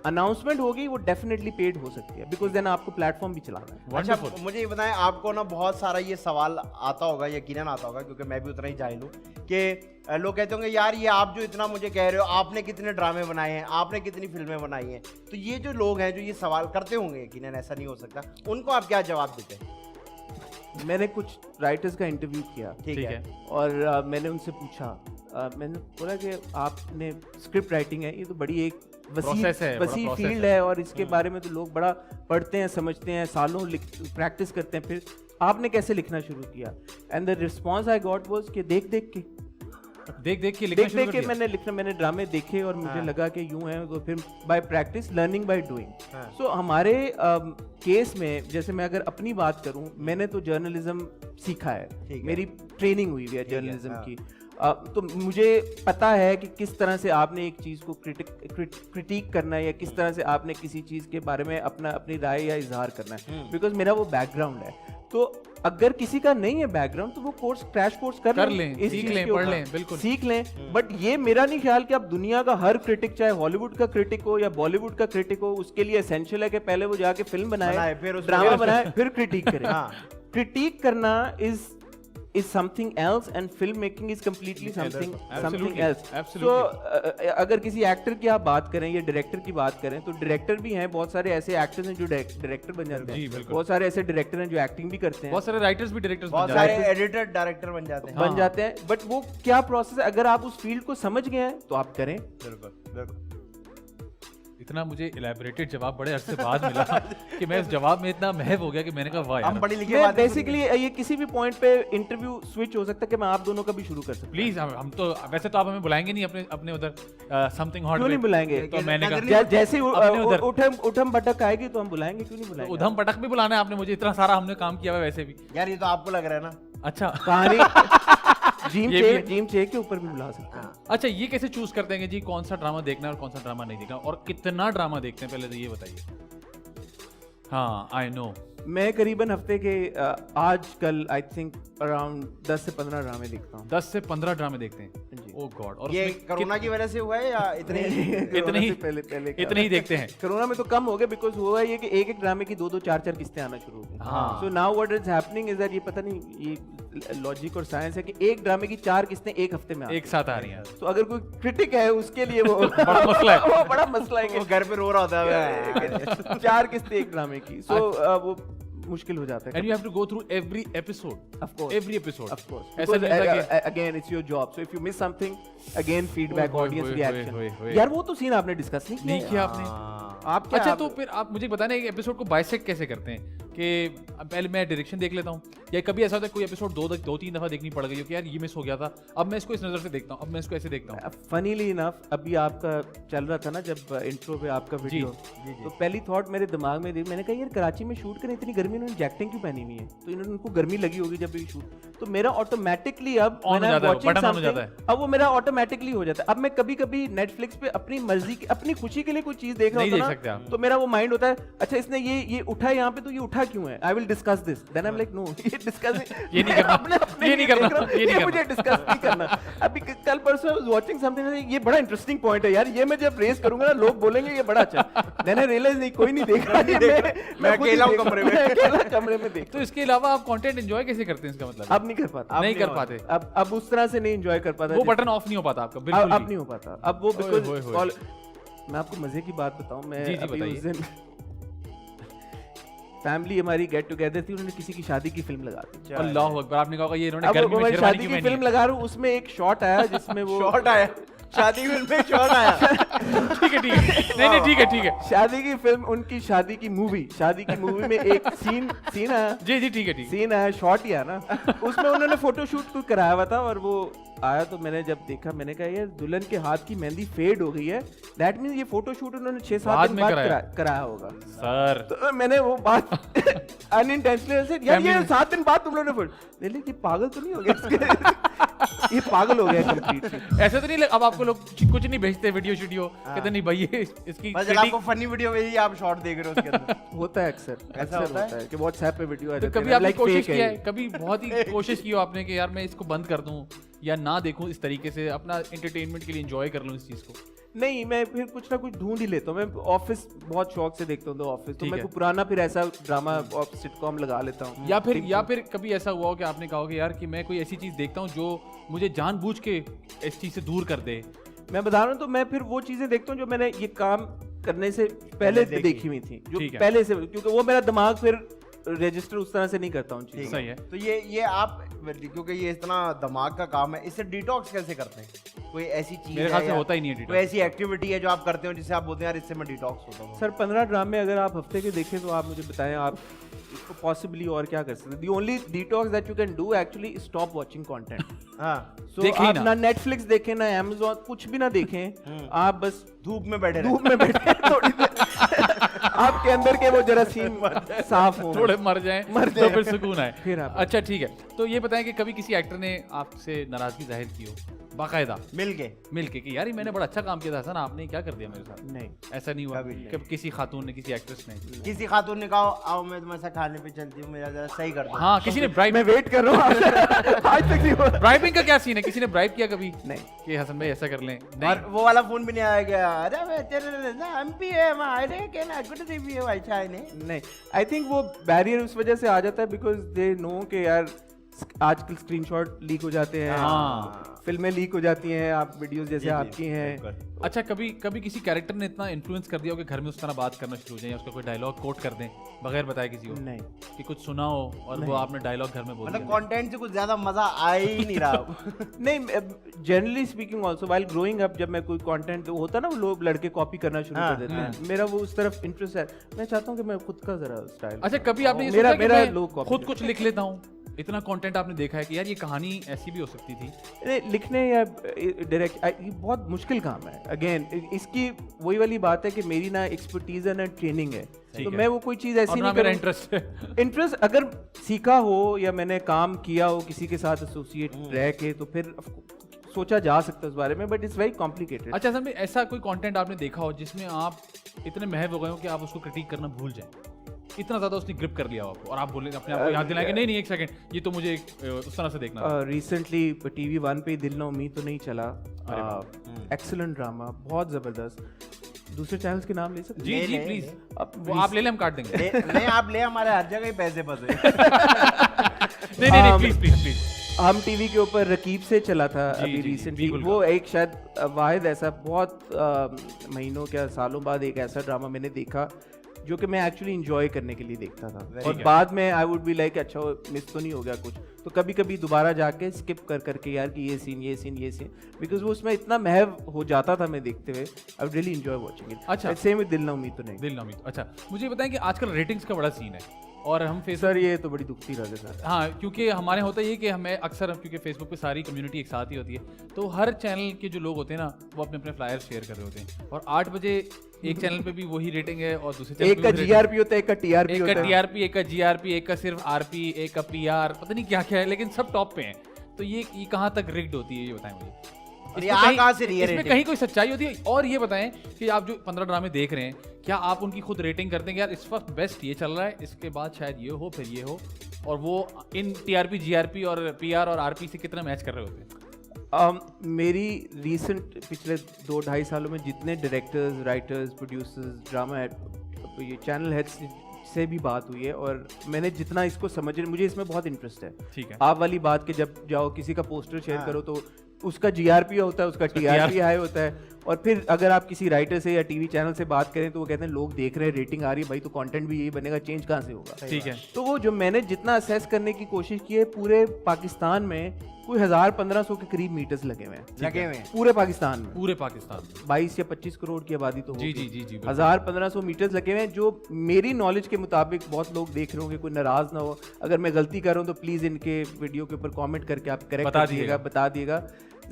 अनाउंसमेंट होगी वो डेफिनेटली पेड हो सकती है, बिकॉज देन आपको प्लेटफॉर्म भी चलाना है। अच्छा मुझे ये बताएं, आपको ना बहुत सारा ये सवाल आता होगा, यकीनन आता होगा, क्योंकि मैं भी उतना ही जाहिल हूँ कि लोग कहते होंगे यार ये आप जो इतना मुझे कह रहे हो, आपने कितने ड्रामे बनाए हैं, आपने कितनी फिल्में बनाई हैं, तो ये जो लोग हैं जो ये सवाल करते होंगे, यकीनन ऐसा नहीं हो सकता, उनको आप क्या जवाब देते हैं? मैंने कुछ राइटर्स का इंटरव्यू किया, ठीक है, और मैंने उनसे पूछा, मैंने बोला कि आपने स्क्रिप्ट राइटिंग है, ये तो बड़ी एक वसी फील्ड है और इसके बारे में तो लोग बड़ा पढ़ते हैं, समझते हैं, सालों प्रैक्टिस करते हैं, फिर आपने कैसे लिखना शुरू किया? And the response I got was कि देख देख के देख के लिखना शुरू कर दिया? मैंने ड्रामे देखे और मुझे लगा कि यूं है, तो फिर by practice, learning by doing. So हमारे केस में जैसे मैं अगर अपनी बात करूं, मैंने तो जर्नलिज्म सीखा है, मेरी ट्रेनिंग हुई है जर्नलिज्म की। तो मुझे पता है कि किस तरह से आपने एक चीज़ को क्रिटिक करना है, या किस तरह से आपने किसी चीज़ के बारे में अपनी राय या इजहार करना है, बिकॉज मेरा वो बैकग्राउंड है। तो अगर किसी का नहीं है बैकग्राउंड, तो वो कोर्स, क्रैश कोर्स कर लें, सीख लें, पढ़ लें, बिल्कुल सीख लें। बट ये मेरा नहीं ख्याल कि आप दुनिया का हर क्रिटिक, चाहे हॉलीवुड का क्रिटिक हो या बॉलीवुड का क्रिटिक हो, उसके लिए एसेंशियल है कि पहले वो जाके फिल्म बनाए, फिर ड्रामा बनाए, फिर क्रिटिक करे। क्रिटिक करना is something else and filmmaking is completely something else. So अगर किसी एक्टर की आप बात करें या डायरेक्टर की बात करें, तो डायरेक्टर भी हैं, बहुत सारे ऐसे एक्टर्स हैं जो डायरेक्टर बन जाते हैं, बहुत सारे ऐसे डायरेक्टर हैं जो एक्टिंग भी करते हैं, बहुत सारे राइटर्स भी डायरेक्टर्स बहुत सारे एडिटर डायरेक्टर बन जाते हैं। बट वो क्या प्रोसेस है, अगर आप उस फील्ड को समझ गए हैं तो आप करें। बिल्कुल। इतना मुझे इलैबोरेटेड जवाब बड़े अरसे बाद मिला कि मैं इस जवाब में इतना महव हो गया कि मैंने कहा वाह यार। हम बड़ी लिखी बात बेसिकली ये किसी भी पॉइंट पे इंटरव्यू स्विच हो सकता है कि मैं आप दोनों का भी शुरू कर सकता हूं। प्लीज, हम तो वैसे तो आप हमें बुलाएंगे नहीं अपने उधर समथिंग हॉट। क्यों नहीं बुलाएंगे? तो मैंने कहा जैसे उठम पटक आएगी तो हम बुलाएंगे, क्यों नहीं बुलाएंगे? उधम पटक भी बुलाना है आपने मुझे, इतना सारा हमने काम किया हुआ है वैसे भी। यार ये तो आपको लग रहा है ना। अच्छा, कहानी जिम चेक के ऊपर भी बुला सकते हैं। अच्छा, ये कैसे चूज करते हैं कि जी कौन सा ड्रामा देखना है और कौन सा ड्रामा नहीं देखना, और कितना ड्रामा देखते हैं, पहले तो ये बताइए। हाँ, आई नो। मैं करीबन हफ्ते के आजकल आई थिंक अराउंड 10 से 15 ड्रामे देखता हूँ। 10 से 15 ड्रामे देखते हैं? ओह गॉड। और ये कोरोना की वजह से हुआ है या इतने ही इतने ही देखते हैं? कोरोना में तो कम हो गया, बिकॉज हुआ ये कि एक ड्रामे की 2-2 4-4 किस्तें आना शुरू हो गई। So now what is happening is that, ये पता नहीं ये लॉजिक और साइंस है कि एक ड्रामे की 4 किस्तें एक हफ्ते में एक साथ आ रही हैं। तो अगर कोई क्रिटिक है उसके लिए वो बड़ा मसला है। वो बड़ा मसला है कि घर पे रो रहा होता है 4 किस्तें एक ड्रामे की। सो वो मुश्किल हो जाता है। And you have to go through every episode. Of course. Every episode. Of course. ऐसा नहीं था कि again it's your job. So if you miss something, again feedback, audience reaction. यार वो तो सीन आपने डिस्कस नहीं किया आपने। आप क्या? अच्छा, तो फिर आप मुझे बताना एक एपिसोड को बाइसेक्ट कैसे करते हैं कि पहले मैं डायरेक्शन देख लेता हूँ, या कभी ऐसा होता है कोई एपिसोड 2-3 दफा देखनी पड़ गई हो कि यार ये मिस हो गया था, अब मैं इसको इस नजर से देखता हूँ, अब मैं इसको ऐसे देखता हूँ। फनीली इनफ अभी आपका चल रहा था ना जब इंट्रो पे आपका वीडियो, तो पहली थॉट मेरे दिमाग में थी, मैंने कहा यार कराची में शूट करें, इतनी गर्मी, इन्होंने जैकेटिंग क्यों पहनी हुई है, तो इन्होंने उनको गर्मी लगी होगी जब भी शूट, तो मेरा ऑटोमेटिकली अब अब वो मेरा ऑटोमेटिकली हो जाता है। अब मैं कभी कभी नेटफ्लिक्स पे अपनी मर्जी की, अपनी खुशी के लिए कोई चीज देख रहा हूँ ना, तो मेरा वो माइंड होता है, अच्छा इसने ये उठा है यहाँ पे, तो ये उठा क्यों है, I will discuss this, then I am like no, ये डिस्कस ये नहीं करना, ये नहीं करना, ये मुझे डिस्कस नहीं करना। अभी कल परसों आई वाज वाचिंग समथिंग, ये बड़ा इंटरेस्टिंग पॉइंट है यार, ये मैं जब रेस करूंगा ना लोग बोलेंगे ये बड़ा अच्छा, देन आई रियलाइज नहीं कोई नहीं देख रहा, मैं अकेला हूं कमरे में देख। तो इसके अलावा आप कंटेंट एंजॉय कैसे करते हैं, इसका मतलब? अब नहीं कर पाता, नहीं कर पाते, अब उस तरह से नहीं एंजॉय कर पाता, वो बटन ऑफ नहीं हो पाता आपका, बिल्कुल अब नहीं हो पाता। अब वो बिकॉज़ मैं आपको मजे की बात बताऊं, मैं अभी उस दिन फैमिली हमारी गेट टुगेदर थी, उन्होंने किसी की शादी की फिल्म लगा दी। अल्लाह अकबर, आपने कहा ये इन्होंने गर्मी में शेरवानी शादी की फिल्म लगा रहा हूं, उसमें एक शॉट आया जिसमें वो शॉट आया, शादी फिल्म में शॉट आया, ठीक है नहीं ठीक है, शादी की फिल्म, उनकी शादी की मूवी में एक सीन आया, जी ठीक है, सीन आया, शॉट ही आया ना, उसमें उन्होंने फोटोशूट कुछ कराया हुआ था, और वो आया तो मैंने जब देखा, मैंने कहा यार दुल्हन के हाथ की मेहंदी फेड हो गई है, दैट मींस ये फोटोशूट उन्होंने 6-7 दिन बाद कराया होगा सर। तो मैंने वो बात अनइंटेंशनली से, यार ये 7 दिन बाद तुम लोगों ने बोल, ये पागल तो नहीं हो गया, ये पागल हो गया कंप्लीटली। ऐसा तो नहीं, अब आपको लोग कुछ नहीं भेजते वीडियो कहते नहीं भाई ये इसकी बस आपको फनी वीडियो भेजी, आप शॉर्ट देख रहे हो उसके अंदर। होता है अक्सर होता है कि व्हाट्सएप पे वीडियो आ जाती है। कभी आपने कोशिश किया है, कभी बहुत ही कोशिश की हो आपने कि यार मैं इसको बंद कर दूं या ना देखूं, इस तरीके से अपना एंटरटेनमेंट के लिए एंजॉय कर लूं इस चीज को? नहीं, मैं फिर कुछ ना कुछ ढूंढ ही लेता हूँ। मैं ऑफिस बहुत शौक से देखता हूँ, तो ऑफिस तो मैं कोई पुराना फिर ऐसा ड्रामा और सिटकॉम लगा लेता हूँ। या फिर कभी ऐसा हुआ हो कि आपने कहा हो कि यार कि मैं कोई ऐसी चीज देखता हूँ जो मुझे जानबूझ के इस चीज से दूर कर दे? मैं बता रहा हूँ, तो मैं फिर वो चीजें देखता हूँ जो मैंने ये काम करने से पहले देखी हुई थी, जो पहले से, क्योंकि वो मेरा दिमाग फिर रजिस्टर उस तरह से नहीं करता हूँ चीज़। सही है। तो ये आप, क्योंकि ये इतना दिमाग का काम है, इससे डिटॉक्स कैसे करते हैं? कोई ऐसी चीज मेरे ख्याल से होता ही नहीं है डिटॉक्स, कोई ऐसी एक्टिविटी है जो आप करते हो जिससे आप बोलते हैं यार इससे मैं डिटॉक्स होता हूँ? सर 15 ड्रामे अगर आप हफ्ते के देखें तो आप मुझे बताएं, आप पॉसिबली और क्या कर सकते? The only detox that you can do actually is stop watching content. हाँ So देखें आप ना। ना Netflix देखें ना Amazon, कुछ भी ना देखें, आप बस धूप में बैठे धूप में बैठे थोड़ी देर आपके अंदर के वो जरासीम साफ हो, थोड़े मर जाएं तो फिर सुकून आए। फिर आप- अच्छा ठीक है, तो ये बताएं कि कभी किसी एक्टर ने आपसे नाराजगी जाहिर की हो बाकायदा मिल के कि यार ये मैंने बड़ा अच्छा काम किया था हसन, आपने क्या कर दिया मेरे साथ? नहीं, ऐसा नहीं हुआ कभी नहीं। कभी किसी खातून ने, किसी एक्ट्रेस ने? किसी खातून ने कहा आओ मैं तुम्हारे साथ खाने पे चलती हूँ, मेरा जरा सही कर दो। हाँ, किसी ने ब्राइब, मैं वेट कर रहा हूँ आज तक नहीं हुआ। ब्राइबिंग का क्या सीन है? किसी ने ब्राइब किया कभी नहीं, कि हसन भाई ऐसा कर लें? और वो वाला फोन भी नहीं आया गया, अरे मैं तेरे ना एमपी है मैं अरे के ना गुड रिव्यू अच्छा है नहीं, आई थिंक वो बैरियर उस वजह से आ जाता है बिकॉज दे नो कि यार आजकल स्क्रीनशॉट लीक हो जाते हैं, हाँ। फिल्में लीक हो जाती हैं, आप वीडियोस जैसे जी, जी, आपकी हैं। अच्छा, कभी किसी कैरेक्टर ने इतना इन्फ्लुएंस कर दिया हो कि घर में उस तरह बात करना शुरू हो जाए, या उसका कोई डायलॉग कोट कर दें बगैर बताए किसी को? नहीं, कि कुछ सुना हो और वो आपने डायलॉग घर में बोल मतलब दिया? कंटेंट से कुछ ज्यादा मजा आ ही नहीं रहा। नहीं, generally speaking also while growing up जब मैं कोई कंटेंट होता है ना, वो लोग लड़के कॉपी करना शुरू कर देते हैं, मेरा वो उस तरफ इंटरेस्ट है, मैं चाहता हूँ कि मैं खुद का जरा स्टाइल। अच्छा, कभी आपने ये मेरा सोचा कि मेरा मैं लोग खुद कुछ लिख लेता हूँ? इतना कंटेंट आपने देखा है कि यार ये कहानी ऐसी भी हो सकती थी? लिखने या डायरेक्ट ये बहुत मुश्किल काम है। अगेन इसकी वही वाली बात है कि मेरी ना एक्सपर्टीज है ना ट्रेनिंग है, तो है। मैं वो कोई चीज ऐसी और ना नहीं मेरा करूँ। इंटरेस्ट है। इंटरेस्ट अगर सीखा हो या मैंने काम किया हो किसी के साथ एसोसिएट रह के, तो फिर सोचा जा सकता है उस बारे में, बट इट्स वेरी कॉम्प्लिकेटेड। अच्छा सर, ऐसा कोई कंटेंट आपने देखा हो जिसमें आप इतने महव हो गए हो कि आप उसको क्रिटिक करना भूल जाएं? इतना ज्यादा उसने ग्रिप कर लिया हो आपको और आप बोले अपने आप को याद दिलाएं कि नहीं एक सेकंड, ये तो मुझे उस तरह से देखना था। रिसेंटली टीवी 1 पे दिल ना उम्मीद तो नहीं चला, एक्सीलेंट ड्रामा, बहुत जबरदस्त। दूसरे चैनल्स के नाम ले सकते जी जी नहीं, प्लीज, अब वो आप ले लें, हम काट देंगे। नहीं आप ले, हमारे हर जगह ही पैसे फंसे। नहीं प्लीज प्लीज प्लीज। हम टीवी के ऊपर रकीब से चला था जी, अभी जी, रिसेंटली, बिल्कुल। वो एक शायद वाहिद ऐसा बहुत महीनों क्या सालों बाद एक ऐसा ड्रामा मैंने देखा जो कि मैं एक्चुअली इंजॉय करने के लिए देखता था, और बाद में आई वुड बी लाइक अच्छा मिस तो नहीं हो गया कुछ, तो कभी कभी दोबारा जाके स्किप कर करके यार कि ये सीन, बिकॉज वो उसमें इतना महव हो जाता था मैं देखते हुए, I would really enjoy watching it. अच्छा, सेम विद दिल ना उम्मीद तो नहीं। दिल ना उम्मीद। अच्छा, मुझे बताएं कि आजकल रेटिंग्स का बड़ा सीन है और हम फेसबुक, सर ये तो बड़ी दुखती रह सर। हाँ, क्योंकि हमारे होता ये कि हमें अक्सर, क्योंकि फेसबुक पे सारी कम्युनिटी एक साथ ही होती है, तो हर चैनल के जो लोग होते हैं ना वो अपने अपने फ्लायर शेयर कर रहे होते हैं, और 8 बजे एक चैनल पे भी वही रेटिंग है और दूसरे चैनल एक का जीआरपी होता है, एक का टीआरपी एक होता का है, टीआरपी, एक का जीआरपी, एक का सिर्फ आरपी, एक का पीआर, पता नहीं क्या क्या है, लेकिन सब टॉप पे हैं। तो ये कहाँ तक रिग्ड होती है, ये बताएं मुझे। और ये इसमें आ कहीं- कहाँ से रही है इसमें rating? कहीं कोई सच्चाई होती है? और ये बताएं कि आप जो 15 ड्रामे देख रहे हैं, क्या आप उनकी खुद रेटिंग करते हैं कि यार इस वक्त बेस्ट ये चल रहा है, इसके बाद शायद ये हो, फिर ये हो, और वो इन टीआरपी, जीआरपी और पीआर और आरपी से कितना मैच कर रहे होते हैं? मेरी रीसेंट पिछले 2-2.5 सालों में जितने डायरेक्टर्स, राइटर्स, प्रोड्यूसर्स, ड्रामा ये चैनल हेड्स से भी बात हुई है, और मैंने जितना इसको समझ, मुझे इसमें बहुत इंटरेस्ट है। ठीक है। आप वाली बात कि जब जाओ किसी का पोस्टर शेयर करो तो उसका जीआरपी होता है, उसका टीआरपी हाई होता है, और फिर अगर आप किसी राइटर से या टीवी चैनल से बात करें तो वो कहते हैं लोग देख रहे हैं, रेटिंग आ रही है, भाई तो कंटेंट भी यही बनेगा, चेंज कहाँ से होगा? ठीक है। तो वो जो मैंने जितना असेस करने की कोशिश की है, पूरे पाकिस्तान में कोई 1000-1500 के करीब मीटर्स लगे हुए हैं, लगे हुए हैं पूरे पाकिस्तान में। पूरे पाकिस्तान में 22 या 25 करोड़ की आबादी तो जी होगी। जी जी जी, बिल्कुल। 1000-1500 मीटर्स लगे हुए हैं, जो मेरी नॉलेज के मुताबिक बहुत लोग देख रहे होंगे, कोई नाराज ना हो अगर मैं गलती कर रहा हूँ तो प्लीज इनके वीडियो के ऊपर कमेंट करके आप करेक्ट बता कर दिएगा, बता दिएगा।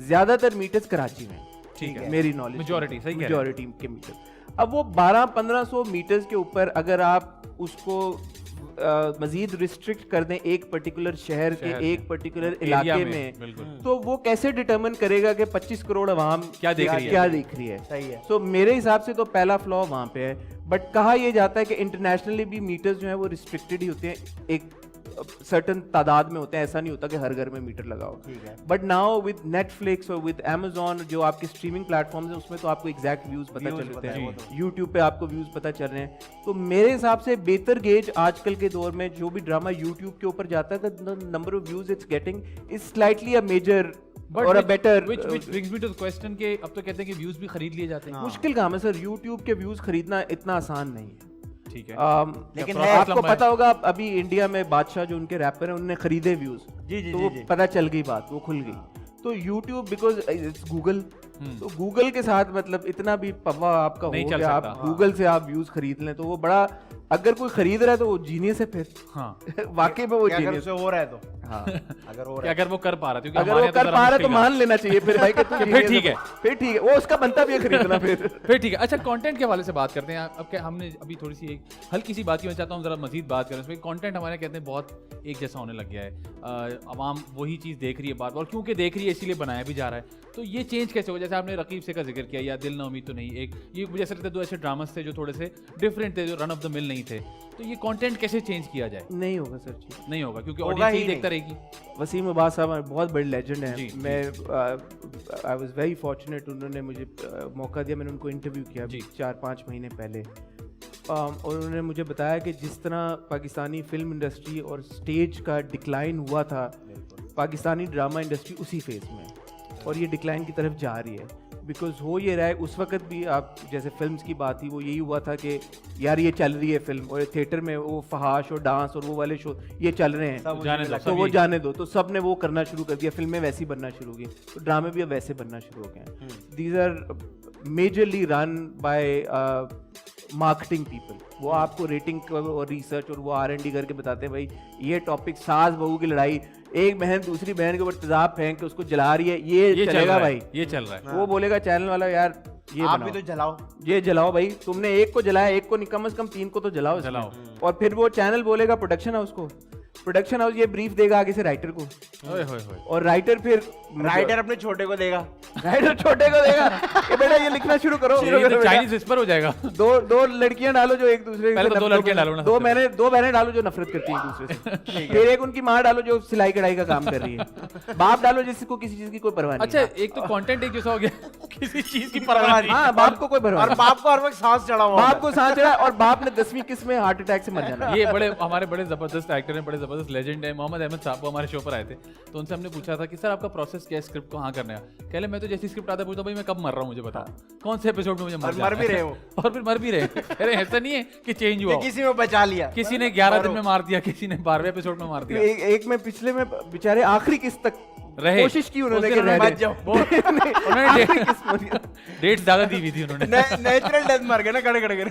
ज्यादातर मीटर्स कराची में, ठीक है, मेरी नॉलेज मेजॉरिटी, सही कह रहे हैं। मेजॉरिटी के मीटर। अब वो 1200-1500 मीटर्स के ऊपर अगर आप उसको मजीद रिस्ट्रिक्ट कर दें एक पर्टिकुलर शहर के एक पर्टिकुलर इलाके में, बिल्कुल। तो वो कैसे डिटरमिन करेगा कि 25 करोड़ आवाम क्या देख रही है? क्या देख रही है? सही है। तो मेरे हिसाब से तो पहला फ्लॉ वहां पे है, बट कहा यह जाता है कि इंटरनेशनली भी मीटर्स जो है वो रिस्ट्रिक्टेड ही होते हैं, एक सर्टन तादाद में होते हैं, ऐसा नहीं होता कि हर घर में मीटर लगाओ। ठीक है। बट नाउ विद नेटफ्लिक्स और विद Amazon जो आपके स्ट्रीमिंग प्लेटफॉर्म्स हैं, उसमें तो आपको एग्जैक्ट व्यूज पता Views चल पता रहे है, हैं, वो तो। यूट्यूब पे आपको व्यूज पता चल रहे हैं। तो मेरे हिसाब से बेहतर गेज आजकल के दौर में जो भी ड्रामा यूट्यूब के ऊपर जाता है, the number of views it's getting is slightly a major और a better. which brings me to the question के अब तो कहते हैं कि व्यूज भी खरीद लिए जाते हैं। मुश्किल काम है सर, यूट्यूब के व्यूज खरीदना इतना आसान नहीं है। ठीक है। लेकिन क्या है, process आपको लंबा है? पता होगा अभी इंडिया में बादशाह जो उनके रैपर हैं उन्होंने खरीदे व्यूज, जी जी तो जी, वो जी। पता चल गई बात, वो खुल गई। तो YouTube बिकॉज इट्स गूगल, तो गूगल के साथ मतलब इतना भी पवा आपका नहीं हो चल गया, आप सकता। गूगल से आप व्यूज खरीद लें तो वो बड़ा अगर कोई खरीद रहा है तो वो जीनियस है फिर। हाँ वाकई में वो क्या अगर जीनियस। उसे हो रहा है तो हाँ अगर हो कि रहा है अगर वो कर पा रहा है, क्योंकि अगर हमारे वो यहाँ तो कर जरा पा रहा है तो मुश्किल मान लेना चाहिए फिर भाई कि तू फिर genius ठीक है। फिर ठीक है, वो उसका बनता भी है खरीदना फिर। फिर ठीक है। अच्छा, कंटेंट के हवाले से बात करते हैं। अब क्या हमने अभी थोड़ी सी एक हल्की सी बात की, मैं चाहता हूँ जरा मजीद बात करें उसमें। कंटेंट हमारे कहते हैं बहुत एक जैसा होने लग गया है, आवाम वही चीज़ देख रही है बार बार, क्योंकि देख रही है इसीलिए बनाया भी जा रहा है। तो ये चेंज कैसे हो? जैसे आपने रकीब से का जिक्र किया, या दिल ना उम्मीद तो नहीं, एक ये मुझे ऐसा लगता है दो ऐसे ड्रामास थे जो थोड़े से डिफरेंट थे, जो रन ऑफ द मिल नहीं थे। तो ये कंटेंट कैसे चेंज किया जाए? नहीं होगा सर जी, नहीं होगा, क्योंकि होगा ऑडियंस ही ही देखता रहेगी। वसीम अब्बास साहब बहुत बड़े लेजेंड हैं। जी, मैं आई वाज वेरी फॉर्चुनेट, उन्होंने मुझे मौका दिया, मैंने उनको इंटरव्यू किया जी। 4-5 महीने पहले। और उन्होंने मुझे बताया कि जिस तरह पाकिस्तानी फिल्म इंडस्ट्री और स्टेज का डिक्लाइन हुआ था, पाकिस्तानी ड्रामा इंडस्ट्री उसी फेज में है और ये डिक्लाइन की तरफ जा रही है। बिकॉज हो ये रहा है, उस वक्त भी आप जैसे फिल्म्स की बात थी, वो यही हुआ था कि यार ये चल रही है फिल्म, और थिएटर में वो फहाश और डांस और वो वाले शो ये चल रहे हैं, जाने दो, तो वो जाने दो, तो सब ने वो करना शुरू कर दिया, फिल्में वैसी बनना शुरू हो गई, तो ड्रामे भी अब वैसे बनना शुरू हो गए हैं। These are majorly run by marketing people. वो आपको रेटिंग और रिसर्च और वो R&D करके बताते हैं भाई ये टॉपिक सास बहू की लड़ाई, एक बहन दूसरी बहन के ऊपर तेजाब फेंक के उसको जला रही है, ये चल चलेगा रहा है, भाई, ये चल रहा है। वो बोलेगा चैनल वाला यार ये आप बनाओ, भी तो जलाओ, ये जलाओ भाई, तुमने एक को जलाया, एक को नहीं, कम से कम 3 को तो जलाओ इसमें। जलाओ। और फिर वो चैनल बोलेगा प्रोडक्शन हाउस को, प्रोडक्शन हाउस ये ब्रीफ देगा आगे से राइटर को, ओए होए होए। और राइटर फिर राइटर अपने छोटे को देगा, राइटर छोटे को देगा कि बेटा ये लिखना शुरू करो। ये तो चाइनीज विस्पर हो जाएगा। दो लड़कियां डालो जो एक दूसरे पहले से तो दो नफरत लड़कियां डालो ना दो सबसे मैंने दो बहनें डालो जो नफरत करती है एक दूसरे से, फिर एक उनकी माँ डालो जो सिलाई कढ़ाई का काम कर रही है, बाप डालो जिसको किसी चीज की कोई परवाह नहीं अच्छा, है। एक तो कंटेंट एक जैसा हो गया, किसी चीज की परवाह नहीं। हाँ, बाप को कोई परवाह और नहीं, बाप को हर वक्त सांस चढ़ा हुआ बाप को सांस चढ़ा, और बाप ने 10वीं किस्त में हार्ट अटैक से मर जाना। ये बड़े हमारे बड़े जबरदस्त एक्टर हैं, बड़े जबरदस्त लेजेंड है, मोहम्मद अहमद साहब, वो हमारे शो पर आए थे, तो उनसे हमने पूछा था कि सर आपका प्रोसेस क्या है स्क्रिप्ट को हाँ करने का? कहले मैं तो जैसी स्क्रिप्ट आता पूछता भाई मैं कब मर रहा हूँ मुझे बता, कौन से एपिसोड में मुझे और मर भी रहे हो। और फिर मर भी रहे। अरे ऐसा नहीं है कि चेंज हुआ, किसी में बचा लिया, किसी ने 11 दिन में मार दिया, किसी ने 12वें एपिसोड में मार दिया। एक में पिछले में बेचारे आखिरी किस्त तक रहे, कोशिश की उन्होंने उस कि दिन रह बच जाए। जाओ। उन्होंने आखिरी किस्त मर गया। डेट्स ज्यादा दी हुई थी उन्होंने, नेचुरल डेथ मर गए ना खड़े खड़े कर।